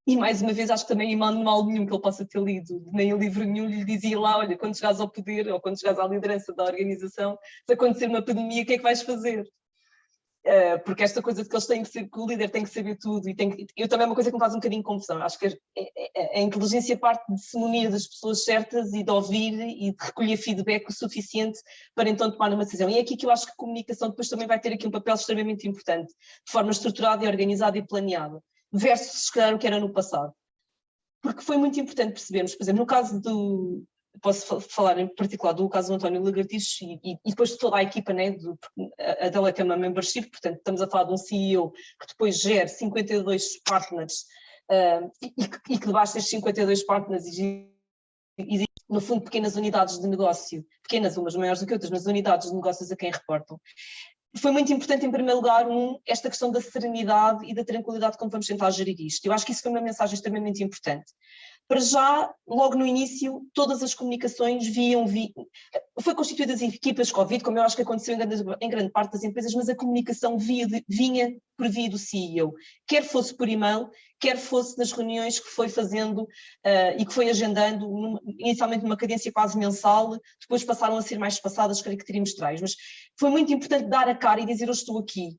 E mais uma vez, acho que também em manual nenhum que ele possa ter lido, nem em livro nenhum lhe dizia lá, olha, quando chegares ao poder ou quando chegares à liderança da organização, se acontecer uma pandemia, o que é que vais fazer? Porque esta coisa de que que o líder tem que saber tudo e eu também é uma coisa que me faz um bocadinho de confusão. Acho que a inteligência parte de se munir das pessoas certas e de ouvir e de recolher feedback o suficiente para então tomar uma decisão. E é aqui que eu acho que a comunicação depois também vai ter aqui um papel extremamente importante, de forma estruturada e organizada e planeada, versus se calhar o que era no passado. Porque foi muito importante percebermos, por exemplo, no caso posso falar em particular do caso do António Lagartixo e depois de toda a equipa, né, a Deloitte é uma membership, portanto estamos a falar de um CEO que depois gera 52 partners e que debaixo destes 52 partners existem no fundo pequenas unidades de negócio, pequenas umas maiores do que outras, mas unidades de negócios a quem reportam. Foi muito importante, em primeiro lugar, esta questão da serenidade e da tranquilidade como vamos tentar gerir isto. Eu acho que isso foi uma mensagem extremamente importante. Para já, logo no início, todas as comunicações foi constituídas em equipas Covid, como eu acho que aconteceu em grande parte das empresas, mas a comunicação vinha por via do CEO, quer fosse por e-mail, quer fosse nas reuniões que foi fazendo e que foi agendando, inicialmente numa cadência quase mensal, depois passaram a ser mais espaçadas, creio que trimestrais, mas foi muito importante dar a cara e dizer eu estou aqui,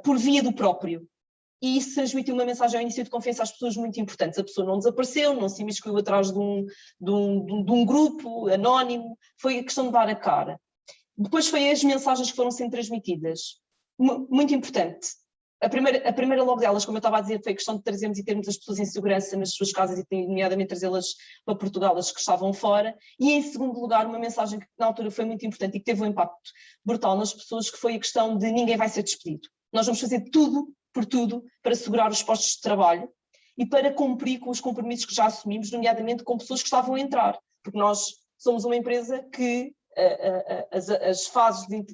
por via do próprio. E isso transmitiu uma mensagem ao início de confiança às pessoas muito importantes. A pessoa não desapareceu, não se imiscuiu atrás de um grupo anónimo, foi a questão de dar a cara. Depois foi as mensagens que foram sendo transmitidas. Muito importante. A primeira logo delas, como eu estava a dizer, foi a questão de trazermos e termos as pessoas em segurança nas suas casas e nomeadamente trazê-las para Portugal, as que estavam fora. E em segundo lugar, uma mensagem que na altura foi muito importante e que teve um impacto brutal nas pessoas, que foi a questão de ninguém vai ser despedido. Nós vamos fazer tudo por tudo para assegurar os postos de trabalho e para cumprir com os compromissos que já assumimos, nomeadamente com pessoas que estavam a entrar, porque nós somos uma empresa que as fases de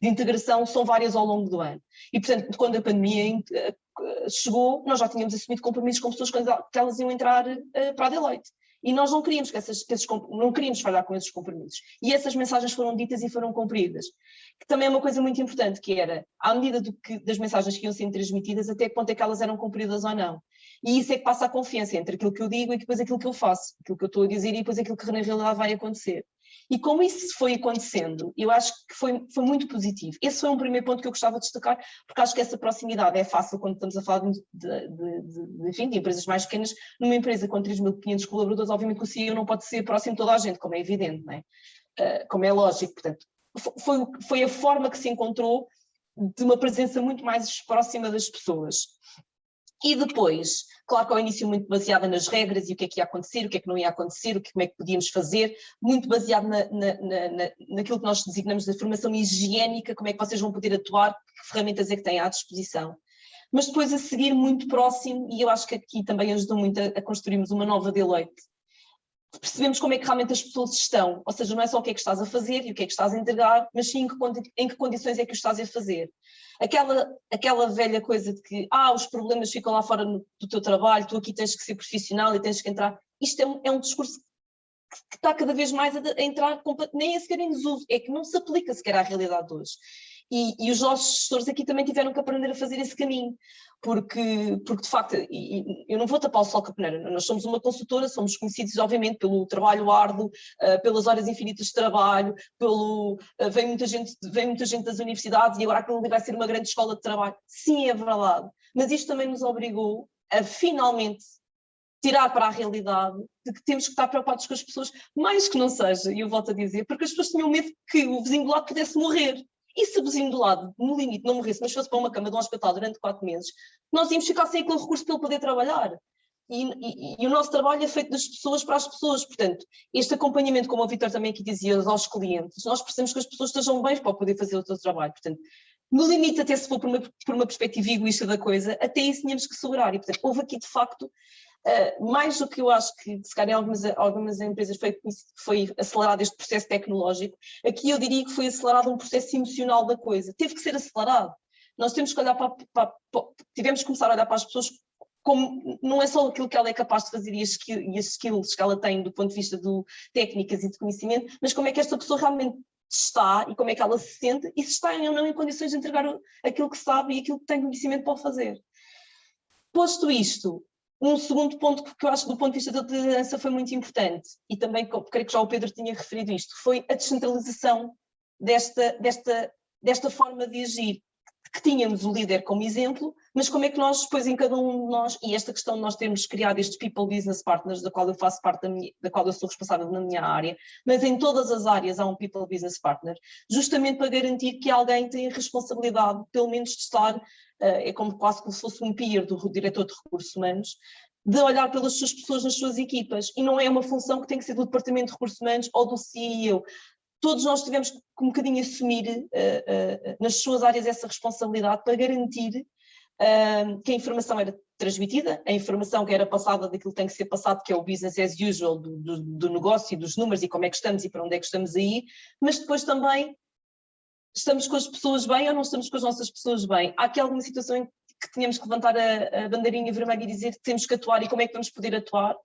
integração são várias ao longo do ano. E, portanto, quando a pandemia chegou, nós já tínhamos assumido compromissos com pessoas que elas iam entrar para a Deloitte. E nós não queríamos não queríamos falhar com esses compromissos. E essas mensagens foram ditas e foram cumpridas. Que também é uma coisa muito importante, que era, à medida das mensagens que iam sendo transmitidas, até que ponto é que elas eram cumpridas ou não. E isso é que passa a confiança entre aquilo que eu digo e depois aquilo que eu faço, aquilo que eu estou a dizer e depois aquilo que na realidade vai acontecer. E como isso foi acontecendo, eu acho que foi muito positivo. Esse foi um primeiro ponto que eu gostava de destacar, porque acho que essa proximidade é fácil quando estamos a falar enfim, de empresas mais pequenas. Numa empresa com 3.500 colaboradores, obviamente que o CEO não pode ser próximo de toda a gente, como é evidente, não é? Como é lógico. Portanto, foi a forma que se encontrou de uma presença muito mais próxima das pessoas. E depois, claro que ao início muito baseada nas regras e o que é que ia acontecer, o que é que não ia acontecer, como é que podíamos fazer, muito baseado naquilo que nós designamos de formação higiênica, como é que vocês vão poder atuar, que ferramentas é que têm à disposição. Mas depois a seguir muito próximo, e eu acho que aqui também ajudou muito a construirmos uma nova Deloitte, percebemos como é que realmente as pessoas estão, ou seja, não é só o que é que estás a fazer e o que é que estás a entregar, mas sim em que condições é que o estás a fazer. Aquela velha coisa de que os problemas ficam lá fora do teu trabalho, tu aqui tens que ser profissional e tens que entrar, isto é um discurso que está cada vez mais a entrar, nem a sequer em desuso, é que não se aplica sequer à realidade de hoje. E os nossos gestores aqui também tiveram que aprender a fazer esse caminho, porque de facto, eu não vou tapar o sol com a peneira, nós somos uma consultora, somos conhecidos obviamente pelo trabalho árduo, pelas horas infinitas de trabalho, vem muita gente das universidades e agora aquilo vai ser uma grande escola de trabalho. Sim, é verdade, mas isto também nos obrigou a finalmente tirar para a realidade de que temos que estar preocupados com as pessoas, mais que não seja, e eu volto a dizer, porque as pessoas tinham medo que o vizinho do lado pudesse morrer. E se o vizinho do lado, no limite, não morresse, mas fosse para uma cama de um hospital durante 4 meses, nós íamos ficar sem aquele recurso para ele poder trabalhar. E o nosso trabalho é feito das pessoas para as pessoas. Portanto, este acompanhamento, como o Vítor também aqui dizia, aos clientes, nós precisamos que as pessoas estejam bem para poder fazer o seu trabalho. Portanto, no limite, até se for por uma perspectiva egoísta da coisa, até isso tínhamos que segurar. E, portanto, houve aqui, de facto, mais do que eu acho que, se calhar, algumas empresas foi acelerado este processo tecnológico, aqui eu diria que foi acelerado um processo emocional da coisa. Teve que ser acelerado. Nós temos que olhar tivemos que começar a olhar para as pessoas como não é só aquilo que ela é capaz de fazer e as skills que ela tem do ponto de vista de técnicas e de conhecimento, mas como é que esta pessoa realmente está e como é que ela se sente e se está ou não em condições de entregar aquilo que sabe e aquilo que tem conhecimento para fazer. Posto isto, um segundo ponto que eu acho que do ponto de vista da liderança foi muito importante, e também creio que já o Pedro tinha referido isto, foi a descentralização desta forma de agir, que tínhamos o líder como exemplo, mas como é que nós depois em cada um de nós, e esta questão de nós termos criado estes People Business Partners, da qual eu faço parte da qual eu sou responsável na minha área, mas em todas as áreas há um People Business Partner, justamente para garantir que alguém tem a responsabilidade, pelo menos de estar, é como quase como se fosse um peer do diretor de recursos humanos, de olhar pelas suas pessoas nas suas equipas, e não é uma função que tem que ser do departamento de recursos humanos ou do CEO. Todos nós tivemos que um bocadinho assumir nas suas áreas essa responsabilidade para garantir que a informação era transmitida, a informação que era passada daquilo que tem que ser passado, que é o business as usual do negócio e dos números e como é que estamos e para onde é que estamos a ir, mas depois também estamos com as pessoas bem ou não estamos com as nossas pessoas bem. Há aqui alguma situação em que tínhamos que levantar a bandeirinha vermelha e dizer que temos que atuar e como é que vamos poder atuar.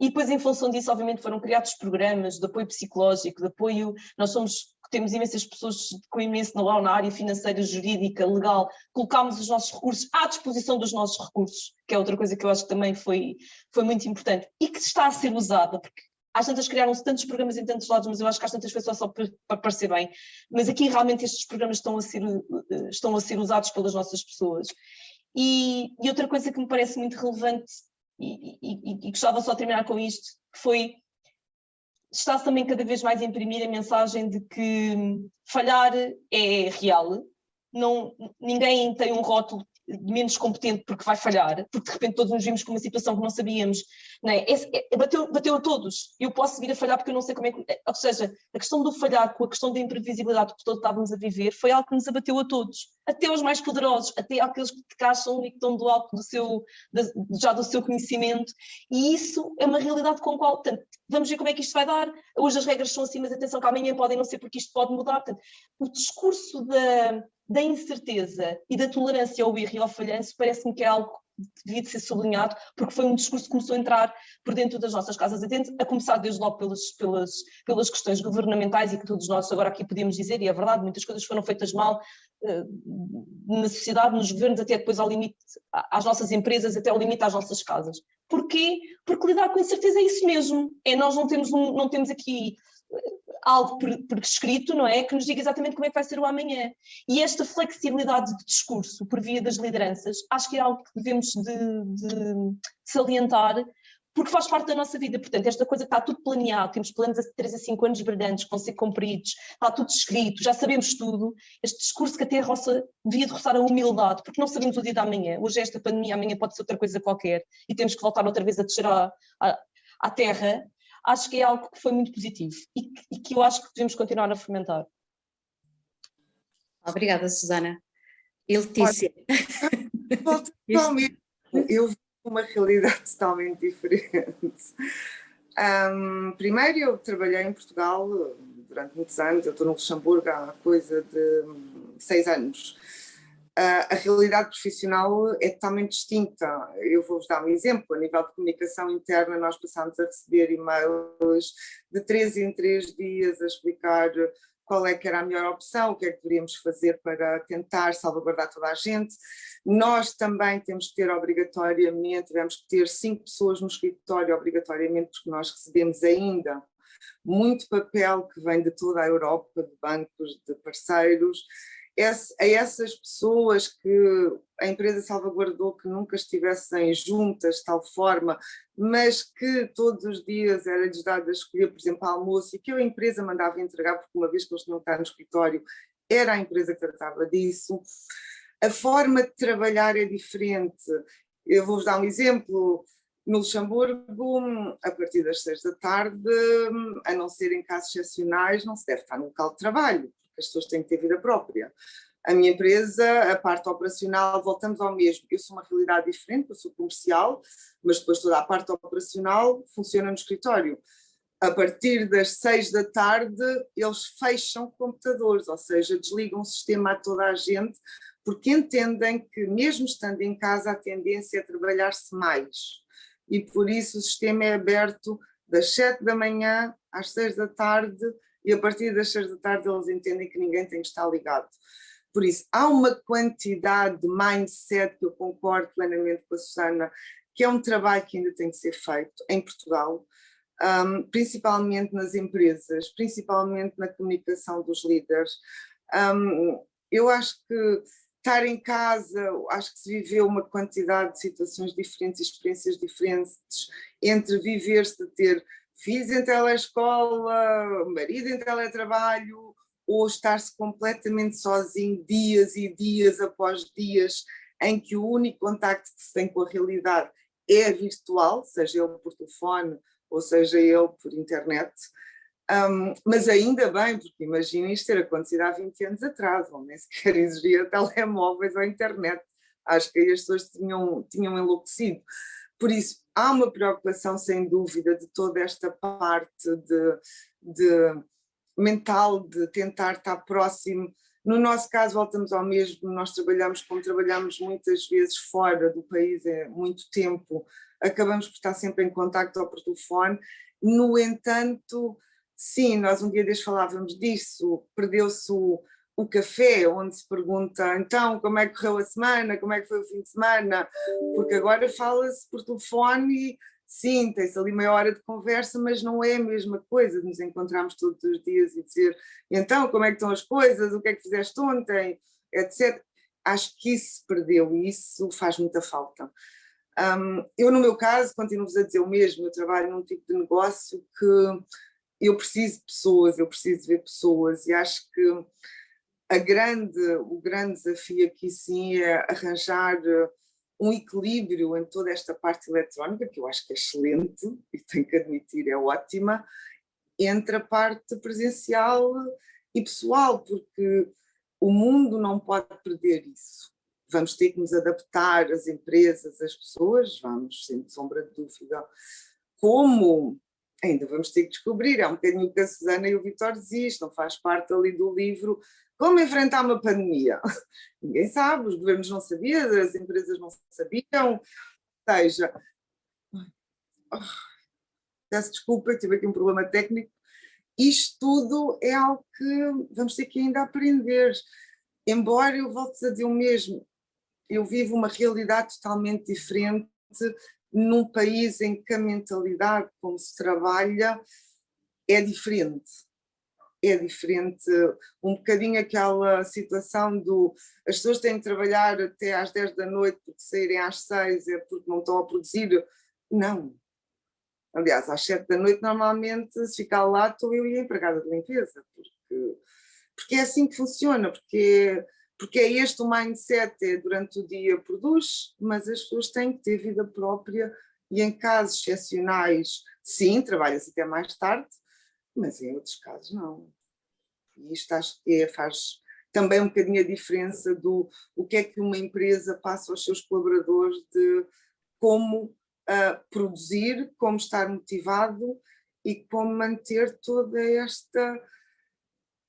E depois, em função disso, obviamente, foram criados programas de apoio psicológico, de apoio. Temos imensas pessoas com imenso know-how na área financeira, jurídica, legal. Colocámos os nossos recursos à disposição dos nossos recursos, que é outra coisa que eu acho que também foi muito importante e que está a ser usada, porque às tantas criaram-se tantos programas em tantos lados, mas eu acho que às tantas foi só para parecer bem. Mas aqui realmente estes programas estão a ser usados pelas nossas pessoas. E outra coisa que me parece muito relevante, e gostava só de terminar com isto, que foi, está-se também cada vez mais a imprimir a mensagem de que falhar é real, ninguém tem um rótulo de menos competente porque vai falhar, porque de repente todos nos vimos com uma situação que não sabíamos, não é? Bateu a todos, eu posso vir a falhar porque eu não sei como é que, ou seja, a questão do falhar com a questão da imprevisibilidade que todos estávamos a viver foi algo que nos abateu a todos, até aos mais poderosos, até aqueles que acham e que estão do alto do seu conhecimento, e isso é uma realidade com a qual, portanto, vamos ver como é que isto vai dar, hoje as regras são assim, mas atenção que amanhã podem não ser porque isto pode mudar, portanto, o discurso da incerteza e da tolerância ao erro e ao falhanço parece-me que é algo que devia de ser sublinhado, porque foi um discurso que começou a entrar por dentro das nossas casas adentro, a começar desde logo pelas questões governamentais e que todos nós agora aqui podemos dizer, e é verdade, muitas coisas foram feitas mal na sociedade, nos governos, até depois ao limite às nossas empresas, até ao limite às nossas casas. Porquê? Porque lidar com a incerteza é isso mesmo, nós não temos aqui algo por escrito, não é? Que nos diga exatamente como é que vai ser o amanhã. E esta flexibilidade de discurso por via das lideranças, acho que é algo que devemos de salientar, porque faz parte da nossa vida. Portanto, esta coisa está tudo planeado, temos planos a 3 a 5 anos brilhantes que vão ser cumpridos, está tudo escrito, já sabemos tudo. Este discurso que até devia de roçar a humildade, porque não sabemos o dia da manhã. Hoje é esta pandemia, amanhã pode ser outra coisa qualquer e temos que voltar outra vez a descer à terra. Acho que é algo que foi muito positivo e que eu acho que devemos continuar a fomentar. Obrigada, Susana. E Letícia? Eu vi uma realidade totalmente diferente. Primeiro, eu trabalhei em Portugal durante muitos anos, eu estou no Luxemburgo há coisa de 6 anos. A realidade profissional é totalmente distinta. Eu vou-vos dar um exemplo. A nível de comunicação interna, nós passámos a receber e-mails de 3 em 3 dias a explicar qual é que era a melhor opção, o que é que deveríamos fazer para tentar salvaguardar toda a gente. Nós também temos que ter obrigatoriamente, tivemos que ter 5 pessoas no escritório obrigatoriamente, porque nós recebemos ainda muito papel que vem de toda a Europa, de bancos, de parceiros. A essas pessoas que a empresa salvaguardou que nunca estivessem juntas de tal forma, mas que todos os dias era-lhes dado a escolher, por exemplo, almoço, e que a empresa mandava entregar, porque uma vez que eles não estão no escritório, era a empresa que tratava disso. A forma de trabalhar é diferente. Eu vou-vos dar um exemplo. No Luxemburgo, a partir das 6 da tarde, a não ser em casos excepcionais, não se deve estar no local de trabalho, porque as pessoas têm que ter vida própria. A minha empresa, a parte operacional, voltamos ao mesmo. Eu sou uma realidade diferente, eu sou comercial, mas depois toda a parte operacional funciona no escritório. A partir das 6 da tarde, eles fecham computadores, ou seja, desligam o sistema a toda a gente, porque entendem que, mesmo estando em casa, a tendência é trabalhar-se mais. E por isso o sistema é aberto das 7 da manhã às 6 da tarde, e a partir das 6 da tarde eles entendem que ninguém tem que estar ligado. Por isso, há uma quantidade de mindset, que eu concordo plenamente com a Susana, que é um trabalho que ainda tem que ser feito em Portugal, principalmente nas empresas, principalmente na comunicação dos líderes. Eu acho que estar em casa, acho que se viveu uma quantidade de situações diferentes, experiências diferentes, entre viver-se de ter filhos em telescola, marido em teletrabalho, ou estar-se completamente sozinho dias e dias após dias, em que o único contacto que se tem com a realidade é virtual, seja ele por telefone ou seja ele por internet. Mas ainda bem, porque imaginem isto ter acontecido há 20 anos atrás, ou nem sequer existia telemóveis ou internet. Acho que aí as pessoas tinham enlouquecido. Por isso, há uma preocupação, sem dúvida, de toda esta parte de mental, de tentar estar próximo. No nosso caso, voltamos ao mesmo, nós trabalhamos como trabalhamos muitas vezes fora do país, é muito tempo, acabamos por estar sempre em contacto ou por telefone. No entanto, sim, nós um dia destes falávamos disso, perdeu-se o café, onde se pergunta, então, como é que correu a semana, como é que foi o fim de semana, porque agora fala-se por telefone e sim, tem-se ali meia hora de conversa, mas não é a mesma coisa de nos encontrarmos todos os dias e dizer, então, como é que estão as coisas, o que é que fizeste ontem, etc. Acho que isso se perdeu e isso faz muita falta. Eu, no meu caso, continuo-vos a dizer o mesmo, eu trabalho num tipo de negócio que eu preciso de pessoas, eu preciso ver pessoas, e acho que o grande desafio aqui sim é arranjar um equilíbrio em toda esta parte eletrónica, que eu acho que é excelente, e tenho que admitir, é ótima, entre a parte presencial e pessoal, porque o mundo não pode perder isso. Vamos ter que nos adaptar, as empresas, as pessoas, vamos, sem sombra de dúvida. Como? Ainda vamos ter que descobrir, é um bocadinho o que a Susana e o Vítor diziam, não faz parte ali do livro Como Enfrentar uma Pandemia. Ninguém sabe, os governos não sabiam, as empresas não sabiam, ou seja, peço desculpa, tive aqui um problema técnico, isto tudo é algo que vamos ter que ainda aprender, embora eu volte a dizer o mesmo, eu vivo uma realidade totalmente diferente num país em que a mentalidade como se trabalha é diferente. É diferente, um bocadinho aquela situação do as pessoas têm de trabalhar até às 10 da noite porque saírem às 6 é porque não estão a produzir. Não. Aliás, às 7 da noite normalmente se ficar lá estou eu e a empregada de limpeza, porque é assim que funciona, porque é este o mindset, é durante o dia produz, mas as pessoas têm que ter vida própria e em casos excepcionais, sim, trabalha-se até mais tarde, mas em outros casos não. E isto acho que faz também um bocadinho a diferença do o que é que uma empresa passa aos seus colaboradores de como produzir, como estar motivado e como manter toda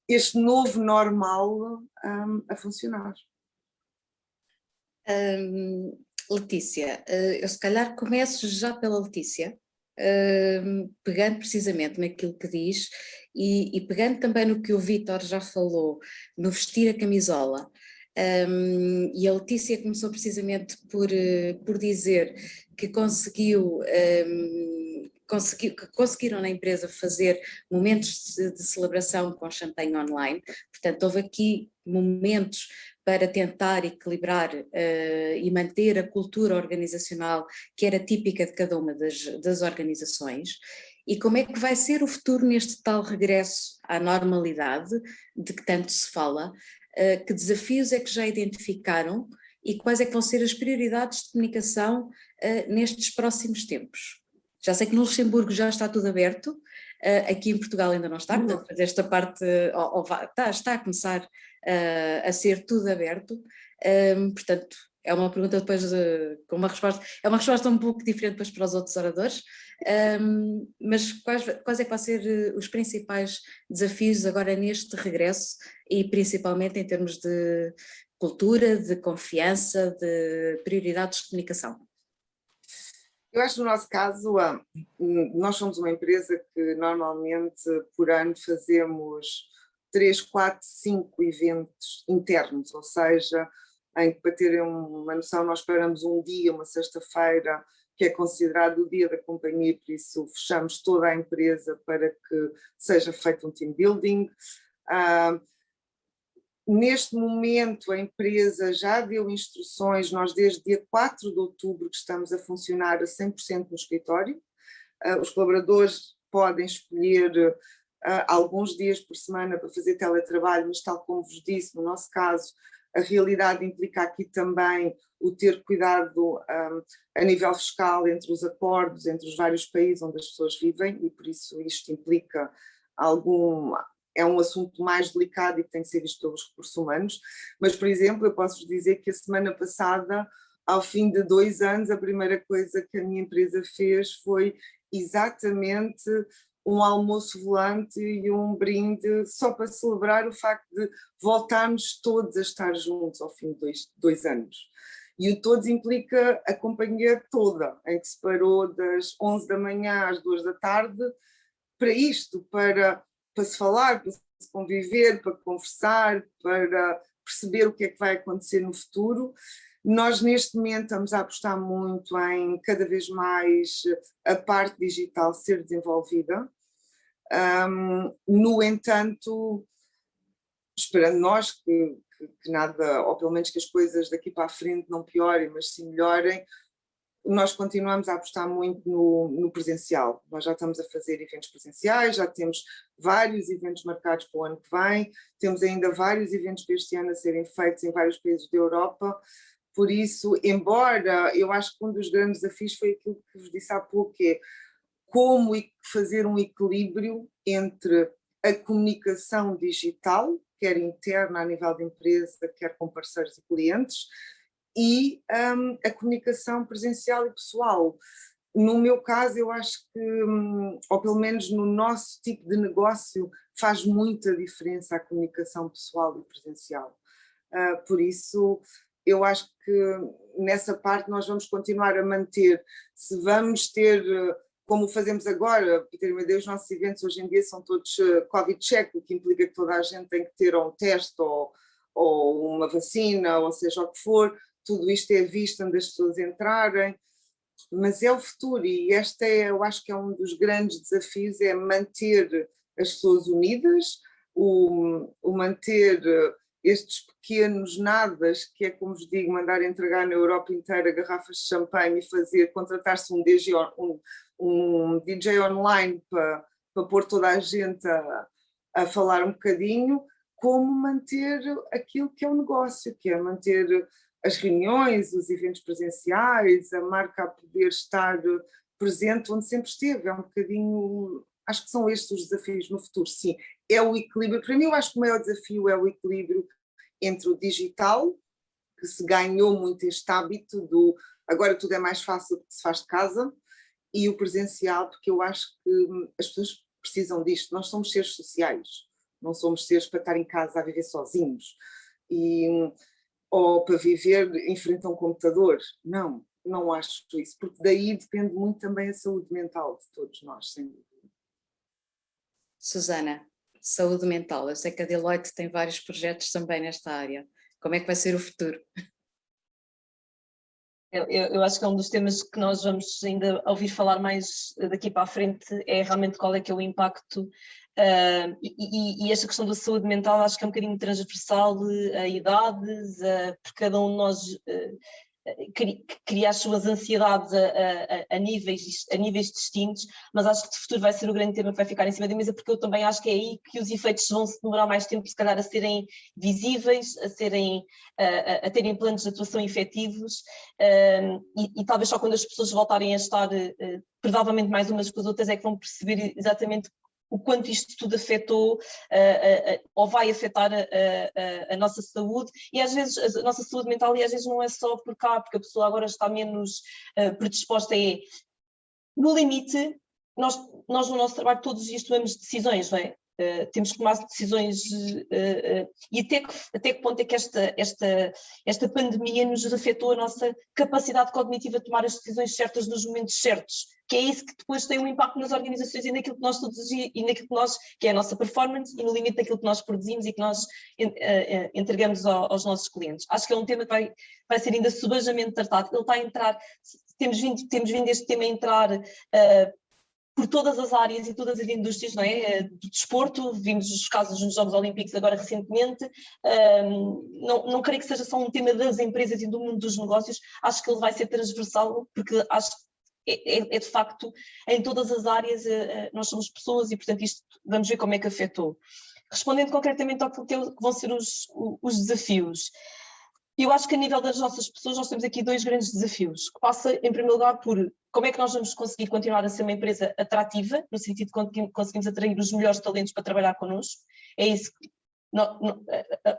este novo normal a funcionar. Letícia, eu se calhar começo já pela Letícia, pegando precisamente naquilo que diz e pegando também no que o Vítor já falou, no vestir a camisola. E a Letícia começou precisamente por dizer que conseguiram na empresa fazer momentos de celebração com champanhe online. Portanto, houve aqui momentos para tentar equilibrar e manter a cultura organizacional que era típica de cada uma das organizações. E como é que vai ser o futuro neste tal regresso à normalidade de que tanto se fala? Que desafios é que já identificaram e quais é que vão ser as prioridades de comunicação nestes próximos tempos? Já sei que no Luxemburgo já está tudo aberto, aqui em Portugal ainda não está, portanto, mas esta parte está a começar a ser tudo aberto, portanto, é uma pergunta depois com uma resposta, é uma resposta um pouco diferente depois para os outros oradores, mas quais é que vão ser os principais desafios agora neste regresso e principalmente em termos de cultura, de confiança, de prioridades de comunicação? Eu acho que no nosso caso, nós somos uma empresa que normalmente por ano fazemos 3, 4, 5 eventos internos, ou seja, em que para terem uma noção nós esperamos um dia, uma sexta-feira, que é considerado o dia da companhia, por isso fechamos toda a empresa para que seja feito um team building. Neste momento a empresa já deu instruções, nós desde dia 4 de outubro que estamos a funcionar a 100% no escritório. Os colaboradores podem escolher alguns dias por semana para fazer teletrabalho, mas tal como vos disse, no nosso caso, a realidade implica aqui também o ter cuidado a nível fiscal entre os acordos, entre os vários países onde as pessoas vivem, e por isso isto implica é um assunto mais delicado e que tem que ser visto pelos recursos humanos, mas, por exemplo, eu posso-vos dizer que a semana passada, ao fim de 2 anos, a primeira coisa que a minha empresa fez foi exatamente um almoço volante e um brinde só para celebrar o facto de voltarmos todos a estar juntos ao fim de 2 anos. E o todos implica a companhia toda, em que se parou das 11 da manhã às 2 da tarde para isto, para se falar, para se conviver, para conversar, para perceber o que é que vai acontecer no futuro. Nós neste momento estamos a apostar muito em cada vez mais a parte digital ser desenvolvida. No entanto, esperando nós que nada, ou pelo menos que as coisas daqui para a frente não piorem, mas sim melhorem, nós continuamos a apostar muito no presencial. Nós já estamos a fazer eventos presenciais, já temos vários eventos marcados para o ano que vem, temos ainda vários eventos deste ano a serem feitos em vários países da Europa. Por isso, embora eu acho que um dos grandes desafios foi aquilo que vos disse há pouco, que é como fazer um equilíbrio entre a comunicação digital, quer interna a nível de empresa, quer com parceiros e clientes, e a comunicação presencial e pessoal. No meu caso, eu acho que, ou pelo menos no nosso tipo de negócio, faz muita diferença a comunicação pessoal e presencial. Por isso, eu acho que nessa parte nós vamos continuar a manter. Se vamos ter, como fazemos agora, para ter uma ideia, os nossos eventos hoje em dia são todos Covid-check, o que implica que toda a gente tem que ter um teste ou uma vacina, ou seja o que for. Tudo isto é visto onde as pessoas entrarem, mas é o futuro e eu acho que é um dos grandes desafios, é manter as pessoas unidas, o manter estes pequenos nadas, que é como vos digo, mandar entregar na Europa inteira garrafas de champanhe e contratar-se um DJ online para pôr toda a gente a falar um bocadinho, como manter aquilo que é o negócio, que é manter as reuniões, os eventos presenciais, a marca a poder estar presente onde sempre esteve. É um bocadinho, acho que são estes os desafios no futuro, sim. É o equilíbrio, para mim eu acho que o maior desafio é o equilíbrio entre o digital, que se ganhou muito este hábito do agora tudo é mais fácil porque se faz de casa, e o presencial, porque eu acho que as pessoas precisam disto. Nós somos seres sociais, não somos seres para estar em casa a viver sozinhos. Ou para viver em frente a um computador. Não, não acho isso, porque daí depende muito também a saúde mental de todos nós, sem dúvida. Susana, saúde mental. Eu sei que a Deloitte tem vários projetos também nesta área. Como é que vai ser o futuro? Eu acho que é um dos temas que nós vamos ainda ouvir falar mais daqui para a frente, é realmente qual é que é o impacto, e esta questão da saúde mental acho que é um bocadinho transversal a idades, porque cada um de nós cria as suas ansiedades a níveis distintos, mas acho que de futuro vai ser o grande tema que vai ficar em cima da mesa, porque eu também acho que é aí que os efeitos vão se demorar mais tempo, se calhar, a serem visíveis, a terem planos de atuação efetivos, e talvez só quando as pessoas voltarem a estar provavelmente mais umas com as outras é que vão perceber exatamente o quanto isto tudo afetou ou vai afetar a nossa saúde, e às vezes a nossa saúde mental, e às vezes não é só por cá, porque a pessoa agora está menos predisposta no limite, nós no nosso trabalho todos os dias tomamos decisões, não é? Temos que tomar decisões e até que ponto é que esta pandemia nos afetou a nossa capacidade cognitiva de tomar as decisões certas nos momentos certos, que é isso que depois tem um impacto nas organizações e naquilo que nós todos os dias, e naquilo que é a nossa performance e no limite daquilo que nós produzimos e que nós entregamos aos nossos clientes. Acho que é um tema que vai ser ainda subejamente tratado. Ele está a entrar, temos vindo este tema a entrar por todas as áreas e todas as indústrias, não é? Do desporto, vimos os casos nos Jogos Olímpicos agora recentemente, não creio que seja só um tema das empresas e do mundo dos negócios, acho que ele vai ser transversal, porque acho que é de facto em todas as áreas, nós somos pessoas e portanto isto vamos ver como é que afetou. Respondendo concretamente ao que vão ser os desafios, eu acho que a nível das nossas pessoas nós temos aqui dois grandes desafios, que passa em primeiro lugar por como é que nós vamos conseguir continuar a ser uma empresa atrativa, no sentido de conseguimos atrair os melhores talentos para trabalhar connosco. É isso que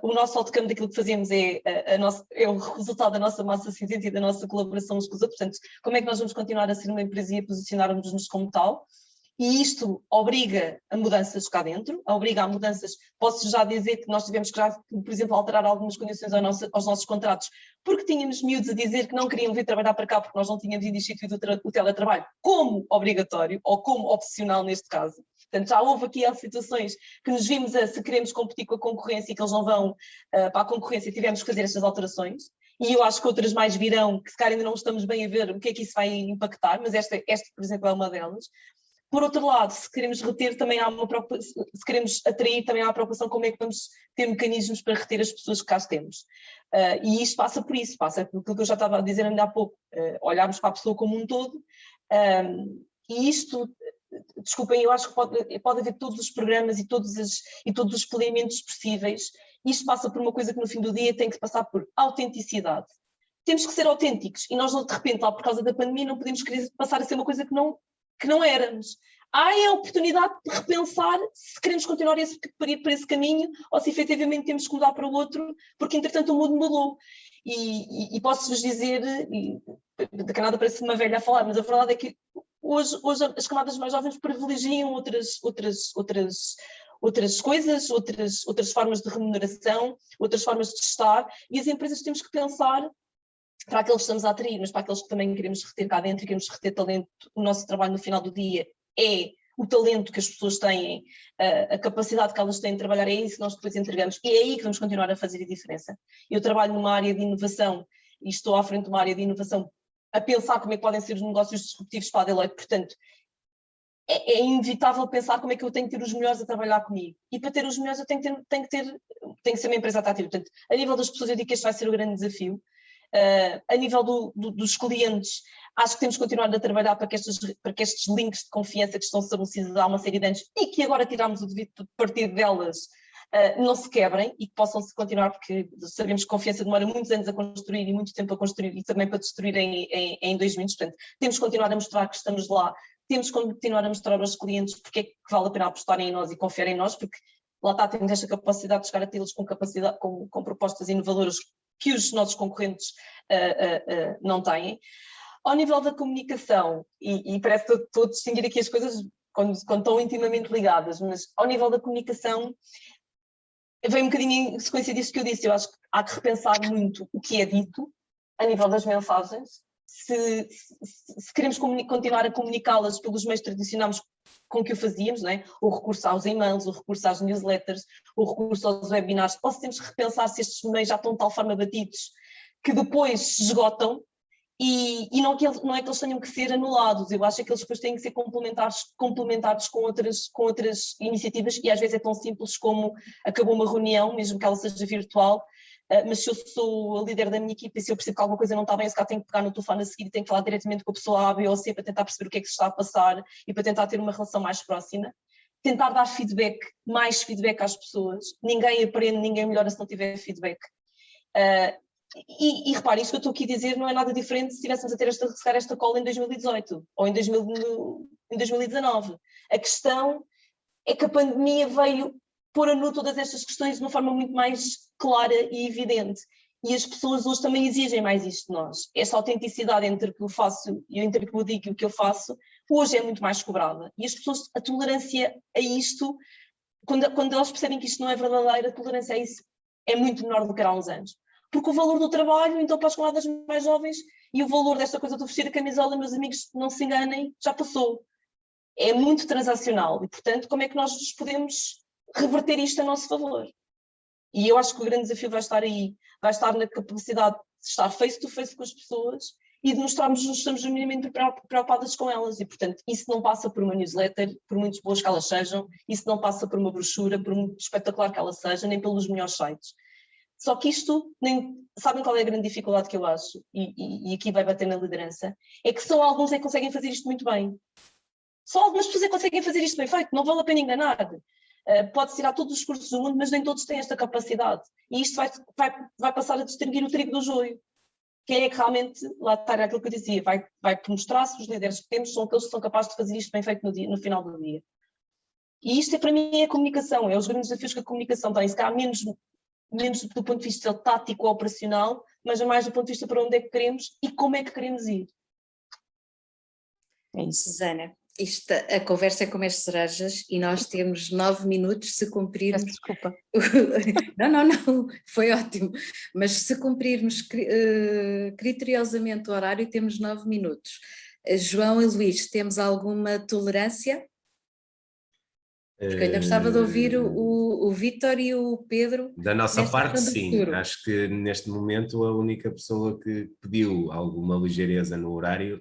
o nosso outcome daquilo que fazemos é o resultado da nossa massa cinzenta e da nossa colaboração uns com os outros. Portanto, como é que nós vamos continuar a ser uma empresa e a posicionarmos-nos como tal? E isto obriga a mudanças cá dentro, obriga a mudanças, posso já dizer que nós tivemos que já, por exemplo, alterar algumas condições aos nossos contratos, porque tínhamos miúdos a dizer que não queriam vir trabalhar para cá porque nós não tínhamos ainda instituído o teletrabalho como obrigatório, ou como opcional neste caso. Portanto, já houve aqui as situações que nos vimos se queremos competir com a concorrência e que eles não vão para a concorrência, tivemos que fazer estas alterações. E eu acho que outras mais virão, que se calhar ainda não estamos bem a ver o que é que isso vai impactar, mas esta por exemplo, é uma delas. Por outro lado, se queremos reter, também há uma preocupação, se queremos atrair, também há uma preocupação como é que vamos ter mecanismos para reter as pessoas que cá temos. E isto passa por isso, passa por aquilo que eu já estava a dizer ainda há pouco, olharmos para a pessoa como um todo, e isto, desculpem, eu acho que pode haver todos os programas e todos os planeamentos possíveis. Isto passa por uma coisa que no fim do dia tem que passar por autenticidade. Temos que ser autênticos e nós, de repente, lá por causa da pandemia, não podemos querer passar a ser uma coisa que não éramos. Há a oportunidade de repensar se queremos continuar por esse caminho ou se efetivamente temos que mudar para o outro, porque entretanto o mundo mudou. E posso-vos dizer, de que nada parece uma velha a falar, mas a verdade é que hoje as camadas mais jovens privilegiam outras coisas, outras formas de remuneração, outras formas de estar, e as empresas temos que pensar para aqueles que estamos a atrair, mas para aqueles que também queremos reter cá dentro e queremos reter talento. O nosso trabalho no final do dia é o talento que as pessoas têm, a capacidade que elas têm de trabalhar, é isso que nós depois entregamos e é aí que vamos continuar a fazer a diferença. Eu trabalho numa área de inovação e estou à frente de uma área de inovação a pensar como é que podem ser os negócios disruptivos para a Deloitte, portanto, é inevitável pensar como é que eu tenho que ter os melhores a trabalhar comigo. E para ter os melhores eu tenho que ser uma empresa atrativa. Portanto, a nível das pessoas eu digo que este vai ser o grande desafio. A nível dos clientes, acho que temos que continuar a trabalhar para que estes links de confiança que estão estabelecidos há uma série de anos e que agora tiramos o devido partido delas, não se quebrem e que possam se continuar, porque sabemos que confiança demora muitos anos a construir e muito tempo a construir e também para destruir em 2 minutos. Portanto, temos que continuar a mostrar que estamos lá, temos que continuar a mostrar aos clientes porque é que vale a pena apostarem em nós e confiarem em nós, porque lá está, temos esta capacidade de chegar a tê-los com propostas inovadoras que os nossos concorrentes não têm. Ao nível da comunicação, e parece que estou a distinguir aqui as coisas quando estão intimamente ligadas, mas ao nível da comunicação, vem um bocadinho em sequência disto que eu disse, eu acho que há que repensar muito o que é dito, a nível das mensagens, se queremos continuar a comunicá-las pelos meios tradicionais com que o fazíamos, não é? O recurso aos e-mails, o recurso às newsletters, o recurso aos webinars, ou se temos que repensar se estes meios já estão de tal forma batidos que depois se esgotam e não é que eles tenham que ser anulados. Eu acho que eles depois têm que ser complementados com outras iniciativas, e às vezes é tão simples como acabou uma reunião, mesmo que ela seja virtual, mas se eu sou a líder da minha equipa e se eu percebo que alguma coisa não está bem, se calhar tenho que pegar no telefone a seguir e tenho que falar diretamente com a pessoa A, B ou C para tentar perceber o que é que se está a passar e para tentar ter uma relação mais próxima. Tentar dar mais feedback às pessoas. Ninguém aprende, ninguém melhora se não tiver feedback. E reparem, isto que eu estou aqui a dizer não é nada diferente se estivéssemos a ter esta call em 2018 ou em 2019. A questão é que a pandemia veio pôr a nu todas estas questões de uma forma muito mais clara e evidente. E as pessoas hoje também exigem mais isto de nós. Esta autenticidade entre o que eu faço e entre o que eu digo e o que eu faço, hoje é muito mais cobrada. E as pessoas, a tolerância a isto, quando elas percebem que isto não é verdadeiro, a tolerância a isso é muito menor do que era há uns anos. Porque o valor do trabalho, então para as camadas mais jovens, e o valor desta coisa de vestir a camisola, meus amigos, não se enganem, já passou. É muito transacional. E, portanto, como é que nós nos podemos reverter isto a nosso favor? E eu acho que o grande desafio vai estar aí, vai estar na capacidade de estar face to face com as pessoas e de mostrarmos que nos estamos minimamente preocupadas com elas. E, portanto, isso não passa por uma newsletter, por muito boas que elas sejam, isso não passa por uma brochura, por muito espetacular que ela seja, nem pelos melhores sites. Só que isto, sabem qual é a grande dificuldade que eu acho? E aqui vai bater na liderança, é que só alguns é que conseguem fazer isto muito bem. Só algumas pessoas é que conseguem fazer isto bem feito, não vale a pena enganar. Pode-se tirar todos os cursos do mundo, mas nem todos têm esta capacidade. E isto vai passar a distinguir o trigo do joio. Quem é que realmente, lá está aquilo que eu dizia, vai mostrar se os líderes que temos são aqueles que são capazes de fazer isto bem feito no final do dia. E isto para mim é a comunicação, é os grandes desafios que a comunicação tem. Se calhar menos do ponto de vista tático ou operacional, mas mais do ponto de vista para onde é que queremos e como é que queremos ir. É isso. Susana, a conversa é como as cerejas e nós temos 9 minutos se cumprirmos. Desculpa. Não, foi ótimo. Mas se cumprirmos criteriosamente o horário, temos 9 minutos. João e Luís, temos alguma tolerância? Porque eu ainda gostava de ouvir o Vítor e o Pedro. Da nossa parte, sim. Acho que neste momento a única pessoa que pediu alguma ligeireza no horário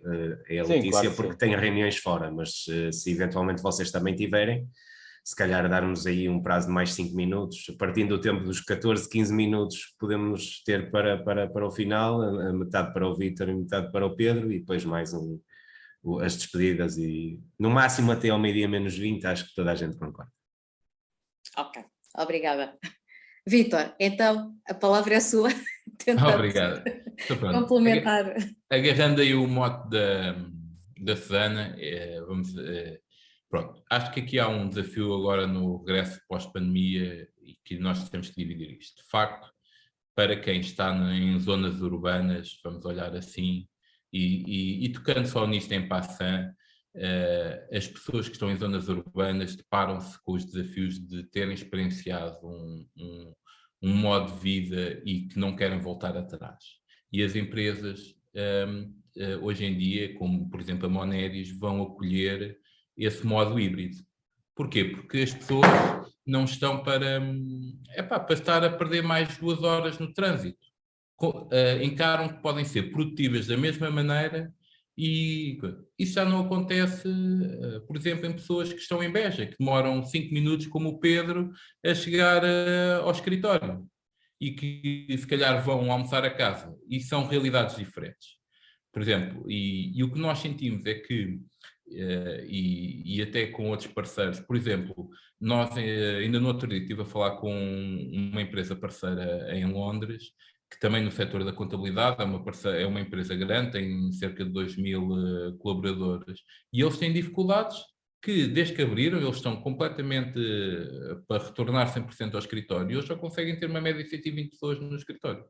é a Letícia, claro, porque tem reuniões fora, mas se eventualmente vocês também tiverem, se calhar darmos aí um prazo de mais 5 minutos, partindo do tempo dos 14, 15 minutos podemos ter para o final, a metade para o Vítor e metade para o Pedro e depois mais as despedidas e no máximo até ao meio-dia menos 20, acho que toda a gente concorda. Ok, obrigada. Vítor, então a palavra é sua. Obrigado. Complementar. Agarrando aí o mote da Susana, pronto, acho que aqui há um desafio agora no regresso pós-pandemia e que nós temos que dividir isto. De facto, para quem está em zonas urbanas, vamos olhar assim, e tocando só nisto em passant, as pessoas que estão em zonas urbanas deparam-se com os desafios de terem experienciado um modo de vida e que não querem voltar atrás. E as empresas, hoje em dia, como por exemplo a Moneris, vão acolher esse modo híbrido. Porquê? Porque as pessoas não estão para estar a perder mais 2 horas no trânsito. Encaram que podem ser produtivas da mesma maneira e isso já não acontece, por exemplo, em pessoas que estão em Beja, que demoram 5 minutos, como o Pedro, a chegar ao escritório e que se calhar vão almoçar a casa. E são realidades diferentes. Por exemplo, e o que nós sentimos é que, e até com outros parceiros, por exemplo, nós ainda no outro dia estive a falar com uma empresa parceira em Londres, que também no setor da contabilidade é uma empresa grande, tem cerca de 2.000 colaboradores, e eles têm dificuldades que, desde que abriram, eles estão completamente para retornar 100% ao escritório, e eles só conseguem ter uma média de 120 pessoas no escritório.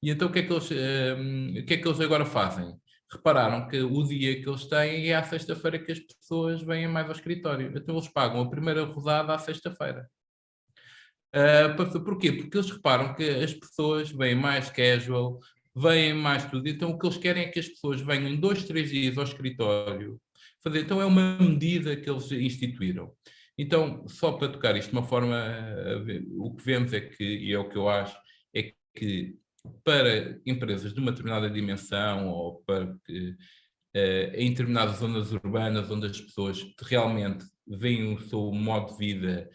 E então o que é que eles agora fazem? Repararam que o dia que eles têm é à sexta-feira que as pessoas vêm mais ao escritório, então eles pagam a primeira rodada à sexta-feira. Porquê? Porque eles reparam que as pessoas vêm mais casual, vêm mais tudo. Então o que eles querem é que as pessoas venham 2, 3 dias ao escritório fazer. Então é uma medida que eles instituíram. Então, só para tocar isto de uma forma, o que vemos é que, e é o que eu acho, é que para empresas de uma determinada dimensão ou para que em determinadas zonas urbanas onde as pessoas realmente veem o seu modo de vida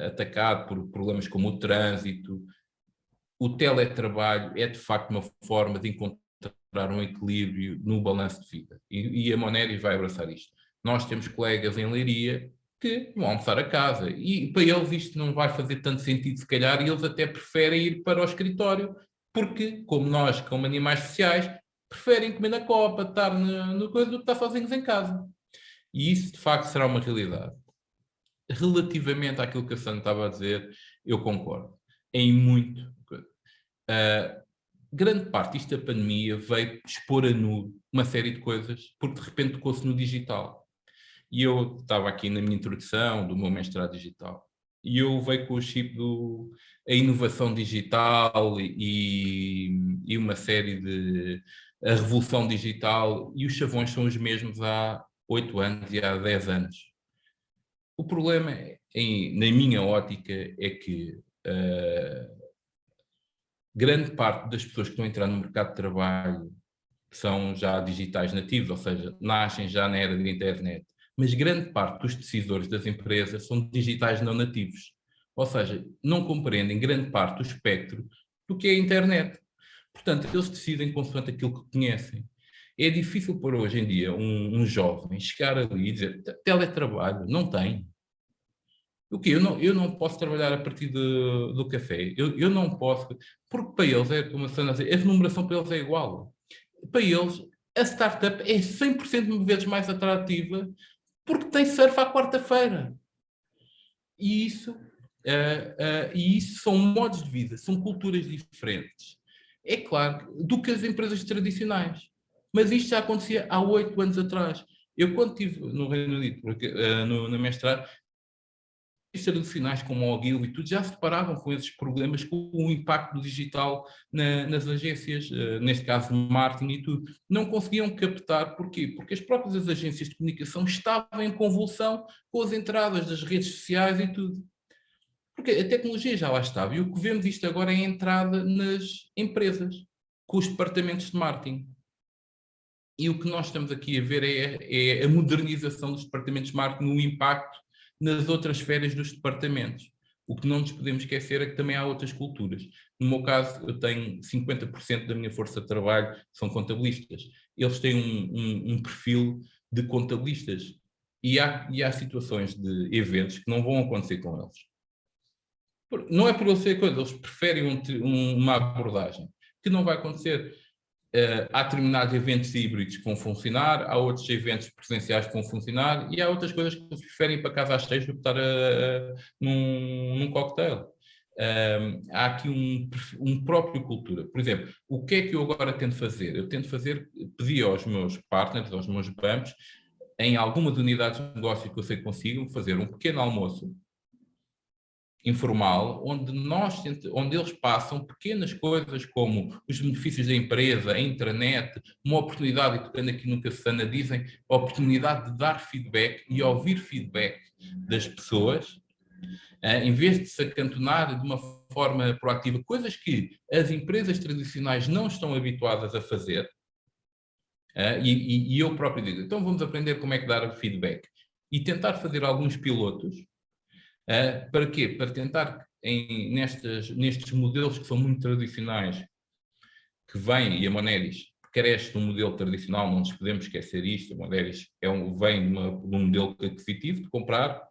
atacado por problemas como o trânsito, o teletrabalho é de facto uma forma de encontrar um equilíbrio no balanço de vida. E a Moneris vai abraçar isto. Nós temos colegas em Leiria que vão almoçar a casa e para eles isto não vai fazer tanto sentido se calhar, e eles até preferem ir para o escritório porque, como nós, como animais sociais, preferem comer na copa, estar no coisa, do que estar sozinhos em casa. E isso, de facto, será uma realidade. Relativamente àquilo que a Sandra estava a dizer, eu concordo. Em muito. Grande parte disto da pandemia veio expor a nu uma série de coisas, porque de repente tocou-se no digital. E eu estava aqui na minha introdução do meu mestrado digital. E eu veio com o chip a inovação digital e uma série de... a revolução digital, e os chavões são os mesmos há 8 anos e há 10 anos. O problema, na minha ótica, é que grande parte das pessoas que estão a entrar no mercado de trabalho são já digitais nativos, ou seja, nascem já na era da internet. Mas grande parte dos decisores das empresas são digitais não nativos. Ou seja, não compreendem grande parte do espectro do que é a internet. Portanto, eles decidem consoante aquilo que conhecem. É difícil para hoje em dia um jovem chegar ali e dizer teletrabalho, não tem. O quê? Eu não posso trabalhar a partir do café. Eu não posso, porque para eles, como a Sandra diz, a remuneração para eles é igual. Para eles, a startup é 100% vezes mais atrativa porque tem surf à quarta-feira. E isso são modos de vida, são culturas diferentes. É claro, do que as empresas tradicionais. Mas isto já acontecia há 8 anos atrás. Eu, quando estive no Reino Unido, no mestrado, os tradicionais como o Ogilvy e tudo já se deparavam com esses problemas, com o impacto do digital nas agências, neste caso marketing e tudo. Não conseguiam captar, porquê? Porque as próprias agências de comunicação estavam em convulsão com as entradas das redes sociais e tudo. Porque a tecnologia já lá estava, e o que vemos isto agora é a entrada nas empresas, com os departamentos de marketing. E o que nós estamos aqui a ver é a modernização dos departamentos de marketing, o impacto nas outras esferas dos departamentos. O que não nos podemos esquecer é que também há outras culturas. No meu caso, eu tenho 50% da minha força de trabalho são contabilistas. Eles têm um perfil de contabilistas. E há situações de eventos que não vão acontecer com eles. Não é por eles ser coisa, eles preferem uma abordagem que não vai acontecer. Há determinados eventos híbridos que vão funcionar, há outros eventos presenciais que vão funcionar e há outras coisas que eles preferem ir para casa às 6 do que estar num cocktail. Há aqui um próprio cultura. Por exemplo, o que é que eu agora tento fazer? Eu tento pedir aos meus partners, aos meus BAMs, em algumas unidades de negócio que eu sei que consigam, fazer um pequeno almoço informal, onde eles passam pequenas coisas como os benefícios da empresa, a intranet, uma oportunidade, e tocando aqui no que a Susana dizem, a oportunidade de dar feedback e ouvir feedback das pessoas, em vez de se acantonar de uma forma proativa, coisas que as empresas tradicionais não estão habituadas a fazer, e eu próprio digo, então vamos aprender como é que dar feedback e tentar fazer alguns pilotos. Para quê? Para tentar, nestes modelos que são muito tradicionais, que vêm, e a Moneris cresce de um modelo tradicional, não nos podemos esquecer isto, a Moneris vem de um modelo aquisitivo de comprar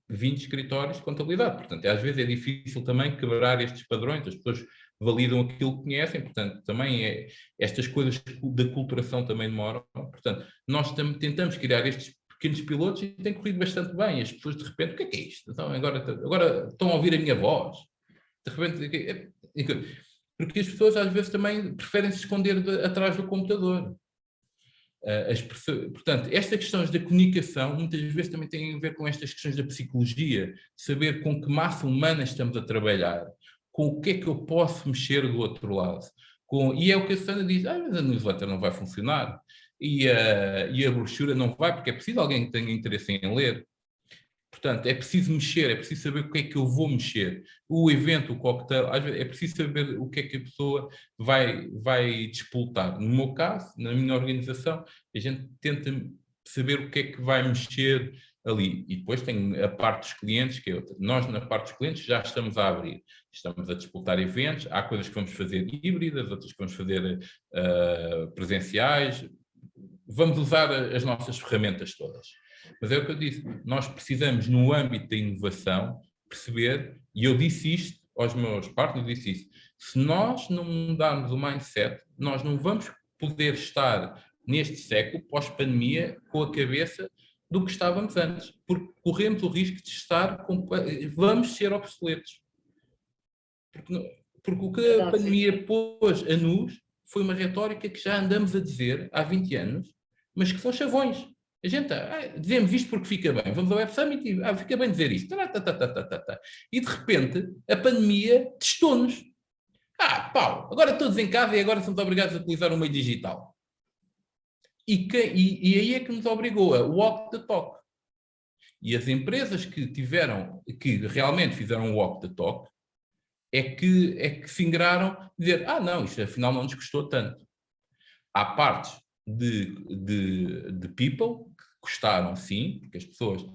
20 escritórios de contabilidade. Portanto, às vezes é difícil também quebrar estes padrões, as pessoas validam aquilo que conhecem, portanto, também estas coisas da culturação também demoram. Portanto, nós tentamos criar estes pequenos pilotos e tem corrido bastante bem. As pessoas, de repente, o que é isto? Então, agora estão a ouvir a minha voz. De repente, porque as pessoas às vezes também preferem se esconder atrás do computador. Portanto, estas questões da comunicação muitas vezes também têm a ver com estas questões da psicologia, saber com que massa humana estamos a trabalhar, com o que é que eu posso mexer do outro lado, E é o que a Susana diz, mas a newsletter não vai funcionar, e a brochura não vai, porque é preciso alguém que tenha interesse em ler. Portanto, é preciso mexer, é preciso saber o que é que eu vou mexer. O evento, o cocktail, às vezes é preciso saber o que é que a pessoa vai despoltar. No meu caso, na minha organização, a gente tenta saber o que é que vai mexer ali. E depois tem a parte dos clientes, que é outra. Nós, na parte dos clientes, já estamos a abrir. Estamos a despoltar eventos. Há coisas que vamos fazer híbridas, outras que vamos fazer presenciais. Vamos usar as nossas ferramentas todas. Mas é o que eu disse, nós precisamos, no âmbito da inovação, perceber, e eu disse isto aos meus partners, disse isso, se nós não mudarmos o mindset, nós não vamos poder estar neste século, pós-pandemia, com a cabeça do que estávamos antes, porque corremos o risco de vamos ser obsoletos. Porque o que a pandemia pôs a nus foi uma retórica que já andamos a dizer há 20 anos, mas que são chavões. A gente dizemos isto porque fica bem. Vamos ao Web Summit e fica bem dizer isto. E de repente a pandemia testou-nos. Pau, agora todos em casa e agora somos obrigados a utilizar o meio digital. E aí é que nos obrigou a walk the talk. E as empresas que realmente fizeram o walk the talk é que se ingraram dizer, não, isto afinal não nos custou tanto. Há partes de people que custaram, sim, porque as pessoas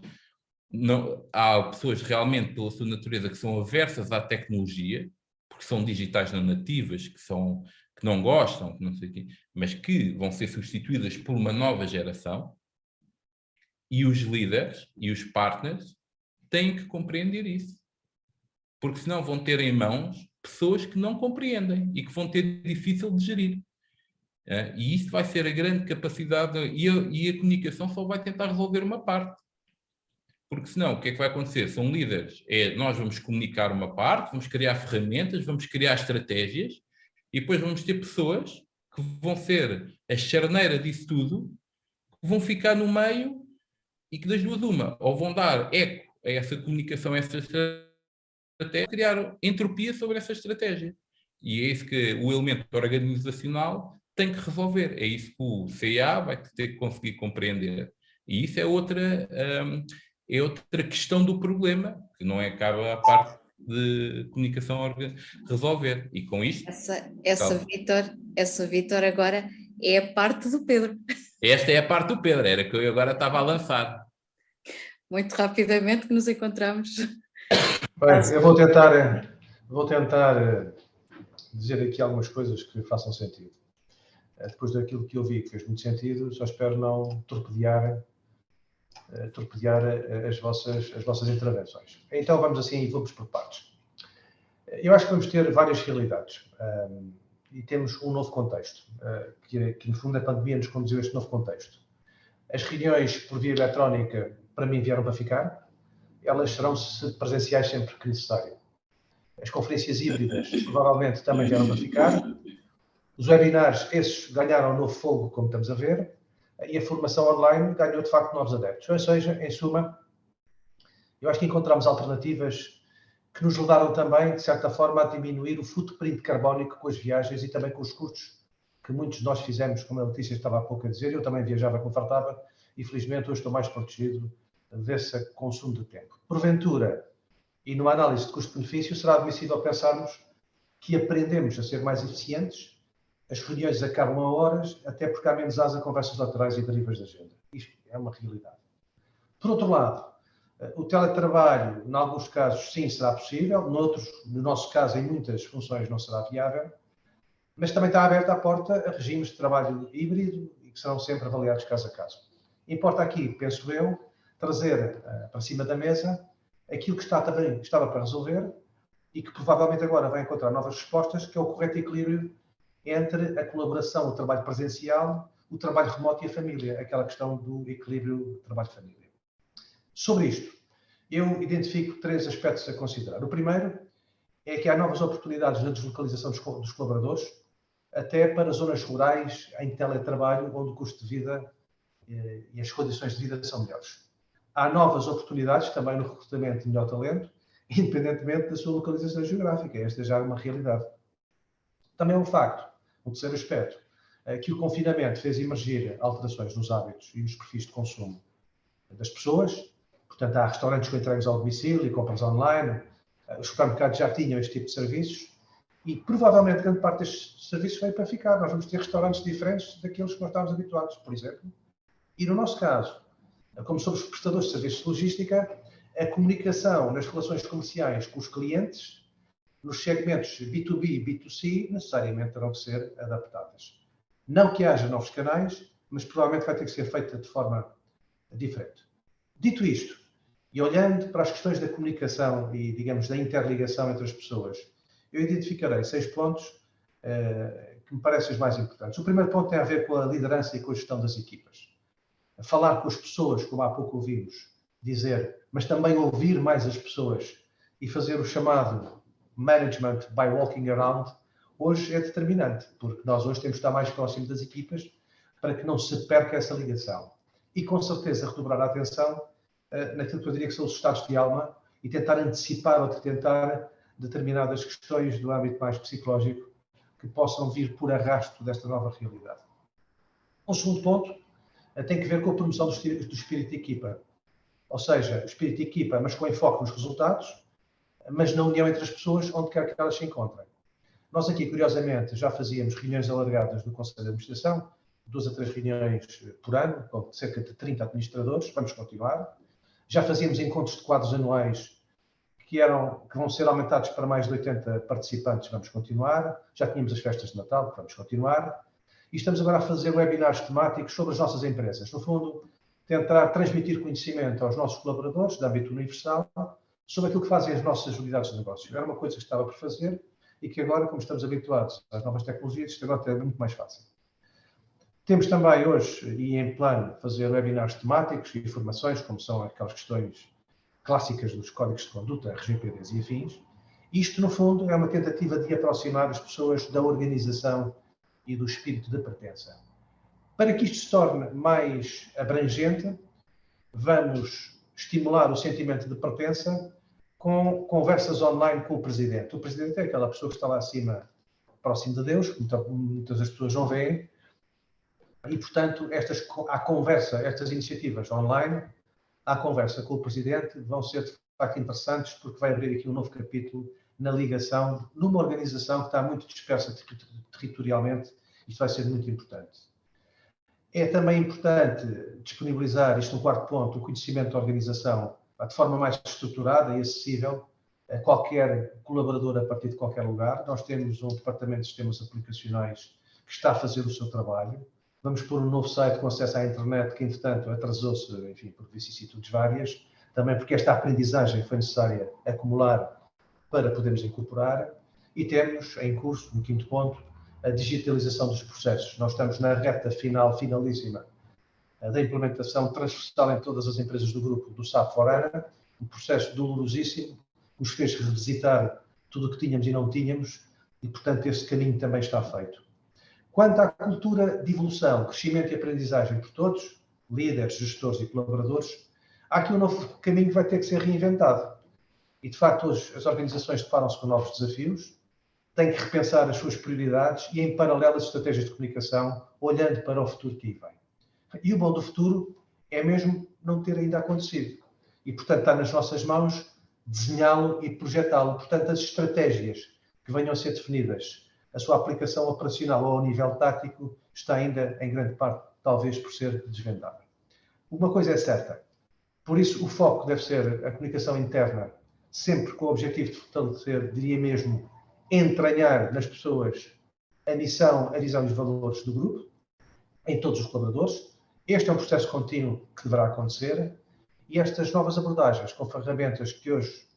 há pessoas realmente pela sua natureza que são aversas à tecnologia, porque são digitais não nativas, que não gostam, que não sei o quê, mas que vão ser substituídas por uma nova geração, e os líderes e os partners têm que compreender isso, porque senão vão ter em mãos pessoas que não compreendem e que vão ter difícil de gerir. E isso vai ser a grande capacidade, e a comunicação só vai tentar resolver uma parte. Porque senão, o que é que vai acontecer? São líderes, nós vamos comunicar uma parte, vamos criar ferramentas, vamos criar estratégias, e depois vamos ter pessoas que vão ser a charneira disso tudo, que vão ficar no meio, e que das duas uma, ou vão dar eco a essa comunicação, a essa estratégia, criar entropia sobre essa estratégia. E é isso que o elemento organizacional tem que resolver. É isso que o CIA vai ter que conseguir compreender. E isso é outra questão do problema, que não cabe à parte de comunicação resolver. E com isto... Essa Vítor, agora é a parte do Pedro. Esta é a parte do Pedro, era que eu agora estava a lançar. Muito rapidamente que nos encontramos. Bem, eu vou tentar dizer aqui algumas coisas que façam sentido. Depois daquilo que eu vi que fez muito sentido, só espero não torpedear as vossas intervenções. Então vamos assim e vamos por partes. Eu acho que vamos ter várias realidades e temos um novo contexto, que no fundo a pandemia nos conduziu a este novo contexto. As reuniões por via eletrónica, para mim, vieram para ficar. Elas serão presenciais sempre que necessário. As conferências híbridas provavelmente também vieram para ficar. Os webinars, esses ganharam novo fogo, como estamos a ver, e a formação online ganhou, de facto, novos adeptos. Ou seja, em suma, eu acho que encontramos alternativas que nos ajudaram também, de certa forma, a diminuir o footprint carbónico com as viagens e também com os custos que muitos de nós fizemos, como a Letícia estava há pouco a dizer. Eu também viajava confortável e, felizmente, hoje estou mais protegido desse consumo de tempo. Porventura, e numa análise de custo-benefício, será admissível pensarmos que aprendemos a ser mais eficientes, as reuniões acabam a horas, até porque há menos asa, conversas laterais e derivas de agenda. Isto é uma realidade. Por outro lado, o teletrabalho, em alguns casos, sim, será possível, noutros, no nosso caso, em muitas funções, não será viável, mas também está aberta a porta a regimes de trabalho híbrido e que serão sempre avaliados caso a caso. Importa aqui, penso eu, trazer para cima da mesa aquilo que estava para resolver e que provavelmente agora vai encontrar novas respostas, que é o correto equilíbrio entre a colaboração, o trabalho presencial, o trabalho remoto e a família, aquela questão do equilíbrio trabalho-família. Sobre isto, eu identifico 3 aspectos a considerar. O primeiro é que há novas oportunidades na deslocalização dos colaboradores, até para zonas rurais em teletrabalho, onde o custo de vida e as condições de vida são melhores. Há novas oportunidades também no recrutamento de melhor talento, independentemente da sua localização geográfica. Esta já é uma realidade. Também é um facto Um terceiro aspecto, que o confinamento fez emergir alterações nos hábitos e nos perfis de consumo das pessoas. Portanto, há restaurantes com entregas ao domicílio e compras online, os supermercados já tinham este tipo de serviços e provavelmente grande parte destes serviços veio para ficar. Nós vamos ter restaurantes diferentes daqueles que nós estávamos habituados, por exemplo. E no nosso caso, como somos prestadores de serviços de logística, a comunicação nas relações comerciais com os clientes, nos segmentos B2B e B2C, necessariamente terão que ser adaptadas. Não que haja novos canais, mas provavelmente vai ter que ser feita de forma diferente. Dito isto, e olhando para as questões da comunicação e, digamos, da interligação entre as pessoas, eu identificarei 6 pontos que me parecem os mais importantes. O primeiro ponto tem a ver com a liderança e com a gestão das equipas. Falar com as pessoas, como há pouco ouvimos dizer, mas também ouvir mais as pessoas e fazer o chamado management by walking around, hoje é determinante, porque nós hoje temos de estar mais próximos das equipas para que não se perca essa ligação. E com certeza redobrar a atenção naquilo que eu diria que são os estados de alma e tentar antecipar ou tentar determinadas questões do âmbito mais psicológico que possam vir por arrasto desta nova realidade. Um segundo ponto tem que ver com a promoção do espírito de equipa. Ou seja, o espírito de equipa, mas com enfoque nos resultados, mas na união entre as pessoas, onde quer que elas se encontrem. Nós aqui, curiosamente, já fazíamos reuniões alargadas no Conselho de Administração, 2 a 3 reuniões por ano, com cerca de 30 administradores, vamos continuar. Já fazíamos encontros de quadros anuais que vão ser aumentados para mais de 80 participantes, vamos continuar. Já tínhamos as festas de Natal, vamos continuar. E estamos agora a fazer webinars temáticos sobre as nossas empresas. No fundo, tentar transmitir conhecimento aos nossos colaboradores, de âmbito universal, sobre aquilo que fazem as nossas unidades de negócio. Era uma coisa que estava por fazer e que agora, como estamos habituados às novas tecnologias, isto agora é muito mais fácil. Temos também hoje, e em plano, fazer webinars temáticos e formações, como são aquelas questões clássicas dos códigos de conduta, RGPDs e afins. Isto, no fundo, é uma tentativa de aproximar as pessoas da organização e do espírito de pertença. Para que isto se torne mais abrangente, vamos estimular o sentimento de pertença com conversas online com o Presidente. O Presidente é aquela pessoa que está lá acima, próximo de Deus, que muitas das pessoas não veem, e, portanto, estas iniciativas online, à conversa com o Presidente, vão ser, de facto, interessantes, porque vai abrir aqui um novo capítulo na ligação, numa organização que está muito dispersa territorialmente. Isto vai ser muito importante. É também importante disponibilizar, isto no quarto ponto, o conhecimento da organização de forma mais estruturada e acessível a qualquer colaborador a partir de qualquer lugar. Nós temos um departamento de sistemas aplicacionais que está a fazer o seu trabalho. Vamos pôr um novo site com acesso à internet que, entretanto, atrasou-se, enfim, por vicissitudes várias, também porque esta aprendizagem foi necessária acumular para podermos incorporar. E temos em curso, no quinto ponto, a digitalização dos processos. Nós estamos na reta finalíssima da implementação transversal em todas as empresas do grupo do SAP For-HANA, um processo dolorosíssimo, nos fez revisitar tudo o que tínhamos e não tínhamos, e, portanto, esse caminho também está feito. Quanto à cultura de evolução, crescimento e aprendizagem por todos, líderes, gestores e colaboradores, há aqui um novo caminho que vai ter que ser reinventado. E, de facto, hoje as organizações deparam-se com novos desafios, têm que repensar as suas prioridades e, em paralelo, as estratégias de comunicação, olhando para o futuro que aí vem. E o bom do futuro é mesmo não ter ainda acontecido. E, portanto, está nas nossas mãos desenhá-lo e projetá-lo. Portanto, as estratégias que venham a ser definidas, a sua aplicação operacional ou ao nível tático, está ainda, em grande parte, talvez por ser desvendada. Uma coisa é certa. Por isso, o foco deve ser a comunicação interna, sempre com o objetivo de fortalecer, diria mesmo, entranhar nas pessoas a missão, a visão e os valores do grupo, em todos os colaboradores. Este é um processo contínuo que deverá acontecer e estas novas abordagens, com ferramentas que hoje,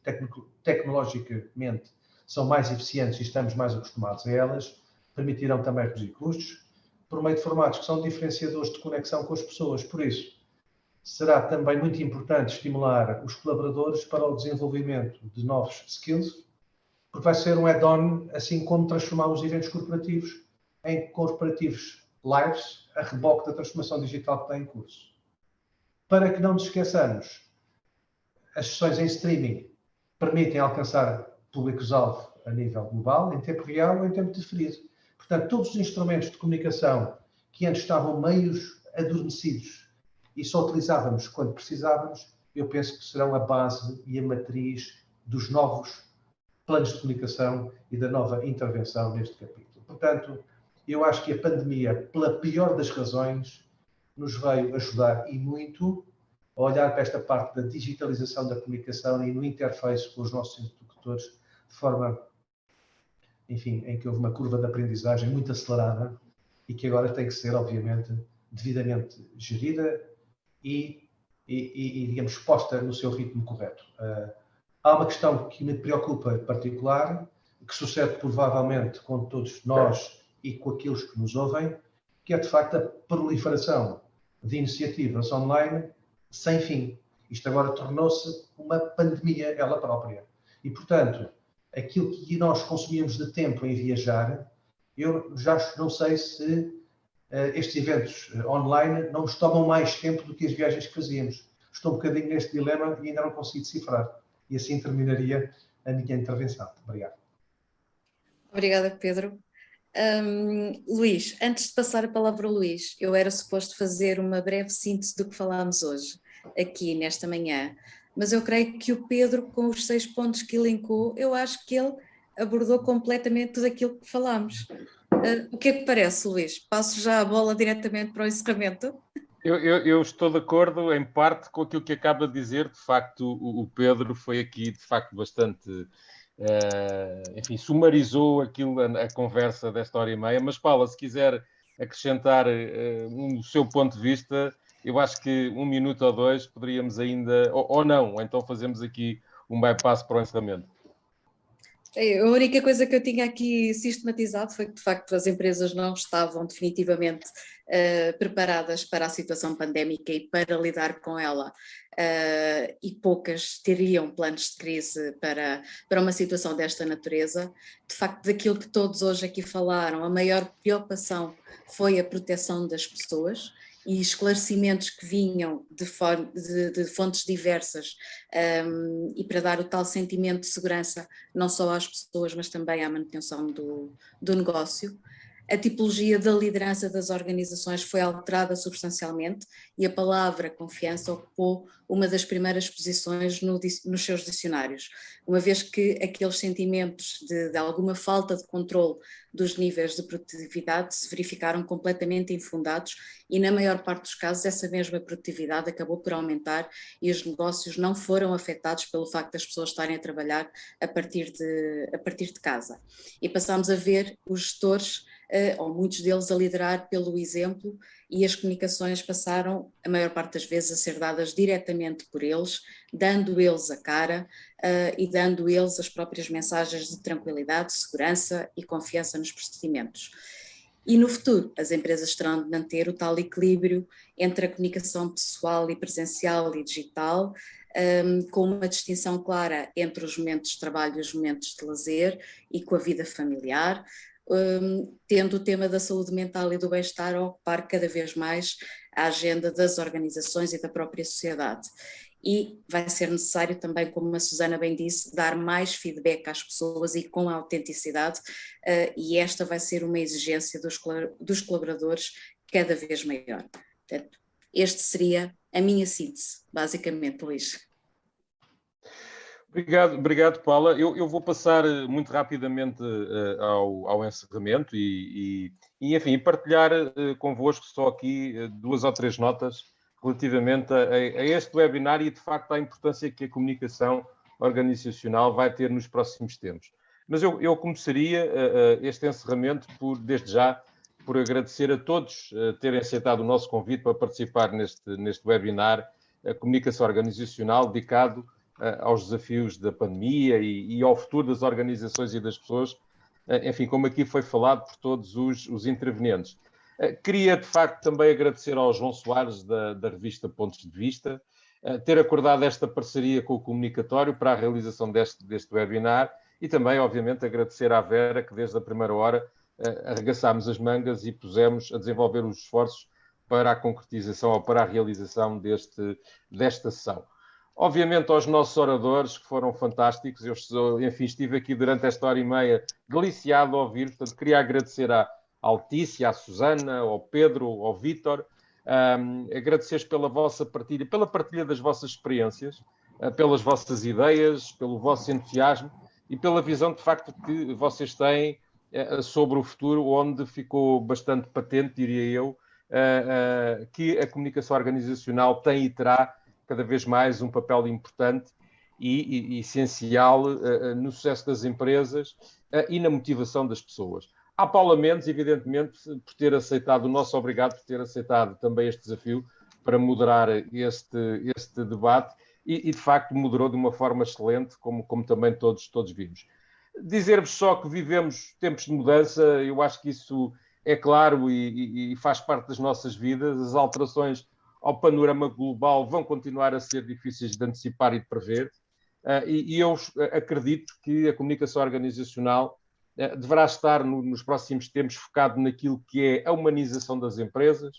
tecnologicamente, são mais eficientes e estamos mais acostumados a elas, permitirão também reduzir custos, por meio de formatos que são diferenciadores de conexão com as pessoas. Por isso, será também muito importante estimular os colaboradores para o desenvolvimento de novos skills, porque vai ser um add-on, assim como transformar os eventos corporativos em corporativos lives, a reboque da transformação digital que está em curso. Para que não nos esqueçamos, as sessões em streaming permitem alcançar públicos-alvo a nível global, em tempo real ou em tempo diferido. Portanto, todos os instrumentos de comunicação que antes estavam meios adormecidos e só utilizávamos quando precisávamos, eu penso que serão a base e a matriz dos novos planos de comunicação e da nova intervenção neste capítulo. Portanto, eu acho que a pandemia, pela pior das razões, nos veio ajudar e muito a olhar para esta parte da digitalização da comunicação e no interface com os nossos interlocutores de forma, enfim, em que houve uma curva de aprendizagem muito acelerada e que agora tem que ser, obviamente, devidamente gerida e digamos, posta no seu ritmo correto. Há uma questão que me preocupa em particular, que sucede provavelmente com todos nós e com aqueles que nos ouvem, que é de facto a proliferação de iniciativas online sem fim. Isto agora tornou-se uma pandemia ela própria. E, portanto, aquilo que nós consumíamos de tempo em viajar, eu já não sei se estes eventos online não nos tomam mais tempo do que as viagens que fazíamos. Estou um bocadinho neste dilema e ainda não consigo decifrar. E assim terminaria a minha intervenção. Obrigado. Obrigada, Pedro. Luís, antes de passar a palavra ao Luís, eu era suposto fazer uma breve síntese do que falámos hoje, aqui nesta manhã, mas eu creio que o Pedro, com os 6 pontos que elencou, eu acho que ele abordou completamente tudo aquilo que falámos. O que é que parece, Luís? Passo já a bola diretamente para o encerramento. Eu estou de acordo, em parte, com aquilo que acaba de dizer. De facto, o Pedro foi aqui, de facto, bastante... enfim, sumarizou aquilo, a conversa desta hora e meia. Mas, Paula, se quiser acrescentar o seu ponto de vista, eu acho que 1 minuto ou 2 poderíamos ainda... Ou não, então fazemos aqui um bypass para o encerramento. A única coisa que eu tinha aqui sistematizado foi que, de facto, as empresas não estavam definitivamente preparadas para a situação pandémica e para lidar com ela, e poucas teriam planos de crise para uma situação desta natureza. De facto, daquilo que todos hoje aqui falaram, a maior preocupação foi a proteção das pessoas e esclarecimentos que vinham de fontes diversas, e para dar o tal sentimento de segurança não só às pessoas, mas também à manutenção do negócio. A tipologia da liderança das organizações foi alterada substancialmente e a palavra confiança ocupou uma das primeiras posições nos seus dicionários, uma vez que aqueles sentimentos de alguma falta de controle dos níveis de produtividade se verificaram completamente infundados e, na maior parte dos casos, essa mesma produtividade acabou por aumentar e os negócios não foram afetados pelo facto das pessoas estarem a trabalhar a partir de casa. E passámos a ver os gestores, ou muitos deles, a liderar pelo exemplo, e as comunicações passaram, a maior parte das vezes, a ser dadas diretamente por eles, dando eles a cara e dando eles as próprias mensagens de tranquilidade, segurança e confiança nos procedimentos. E no futuro, as empresas terão de manter o tal equilíbrio entre a comunicação pessoal e presencial e digital, com uma distinção clara entre os momentos de trabalho e os momentos de lazer e com a vida familiar, tendo o tema da saúde mental e do bem-estar a ocupar cada vez mais a agenda das organizações e da própria sociedade. E vai ser necessário também, como a Susana bem disse, dar mais feedback às pessoas e com autenticidade, e esta vai ser uma exigência dos colaboradores cada vez maior. Portanto, este seria a minha síntese, basicamente, Luís. Obrigado, Paula. Eu vou passar muito rapidamente ao encerramento e enfim, partilhar convosco só aqui 2 ou 3 notas relativamente a este webinar e, de facto, à importância que a comunicação organizacional vai ter nos próximos tempos. Mas eu começaria este encerramento desde já, por agradecer a todos terem aceitado o nosso convite para participar neste webinar, a comunicação organizacional, dedicado aos desafios da pandemia e ao futuro das organizações e das pessoas, enfim, como aqui foi falado por todos os intervenientes. Queria, de facto, também agradecer ao João Soares, da revista Pontos de Vista, ter acordado esta parceria com o Comunicatório para a realização deste webinar e também, obviamente, agradecer à Vera, que desde a primeira hora arregaçámos as mangas e pusemos a desenvolver os esforços para a concretização ou para a realização desta sessão. Obviamente aos nossos oradores, que foram fantásticos. Eu, enfim, estive aqui durante esta hora e meia deliciado a ouvir. Portanto, queria agradecer à Letícia, à Susana, ao Pedro, ao Vítor. Agradecer pela vossa partilha, pela partilha das vossas experiências, pelas vossas ideias, pelo vosso entusiasmo e pela visão, de facto, que vocês têm sobre o futuro, onde ficou bastante patente, diria eu, que a comunicação organizacional tem e terá cada vez mais um papel importante e essencial no sucesso das empresas e na motivação das pessoas. À Paula Mendes, evidentemente, por ter aceitado, o nosso obrigado por ter aceitado também este desafio para moderar este debate e, de facto, moderou de uma forma excelente, como também todos vimos. Dizer-vos só que vivemos tempos de mudança, eu acho que isso é claro e faz parte das nossas vidas. As alterações ao panorama global vão continuar a ser difíceis de antecipar e de prever. E eu acredito que a comunicação organizacional deverá estar nos próximos tempos focado naquilo que é a humanização das empresas,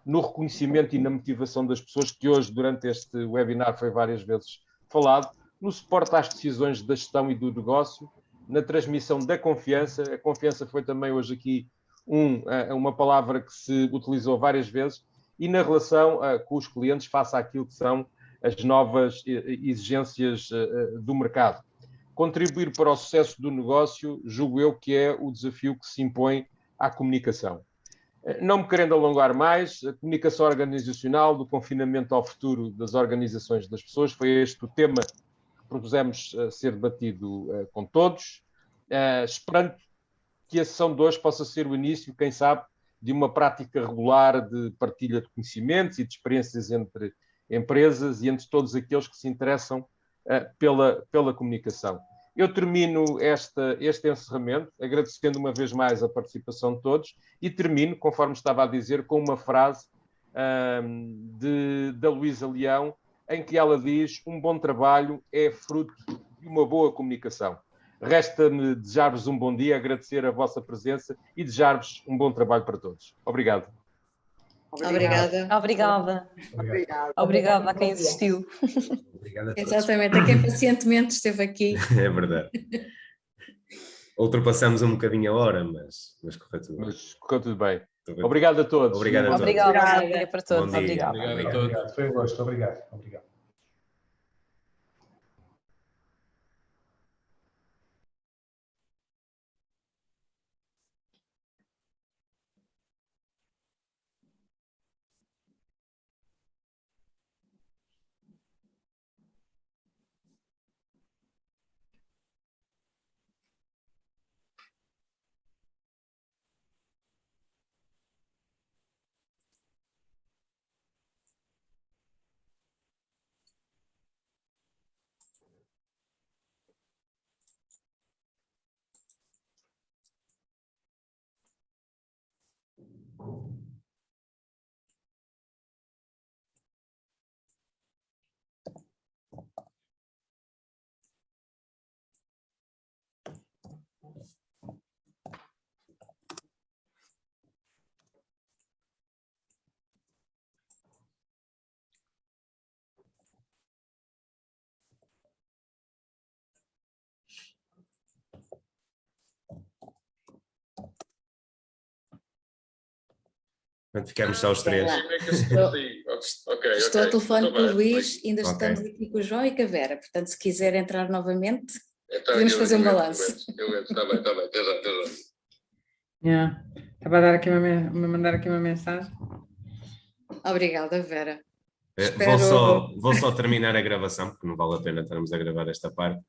no reconhecimento e na motivação das pessoas, que hoje, durante este webinar, foi várias vezes falado, no suporte às decisões da gestão e do negócio, na transmissão da confiança. A confiança foi também hoje aqui uma palavra que se utilizou várias vezes, e na relação com os clientes face àquilo que são as novas exigências do mercado. Contribuir para o sucesso do negócio, julgo eu que é o desafio que se impõe à comunicação. Não me querendo alongar mais, a comunicação organizacional, do confinamento ao futuro das organizações das pessoas, foi este o tema que propusemos ser debatido com todos, esperando que a sessão de hoje possa ser o início, quem sabe, de uma prática regular de partilha de conhecimentos e de experiências entre empresas e entre todos aqueles que se interessam pela comunicação. Eu termino este encerramento agradecendo uma vez mais a participação de todos e termino, conforme estava a dizer, com uma frase da Luísa Leão, em que ela diz: um bom trabalho é fruto de uma boa comunicação. Resta-me desejar-vos um bom dia, agradecer a vossa presença e desejar-vos um bom trabalho para todos. Obrigado. Obrigada. Obrigada a quem assistiu. Obrigado a todos. Exatamente, a quem pacientemente esteve aqui. É verdade. Ultrapassamos um bocadinho a hora, mas correu tudo bem. Mas correu tudo bem. Obrigado a todos. Obrigado a todos. Obrigada, bom dia para todos. Bom dia. Obrigada. Obrigado a todos. Obrigado. Foi um gosto. Obrigado. Portanto, ficamos só os três. Estou ao telefone com o Luís, ainda Ok. estamos aqui com o João e com a Vera, portanto, se quiser entrar novamente, podemos fazer um balanço. Está bem, até já. Yeah. Estava a dar aqui mandar aqui uma mensagem. Obrigada, Vera. Vou só terminar a gravação, porque não vale a pena estarmos a gravar esta parte.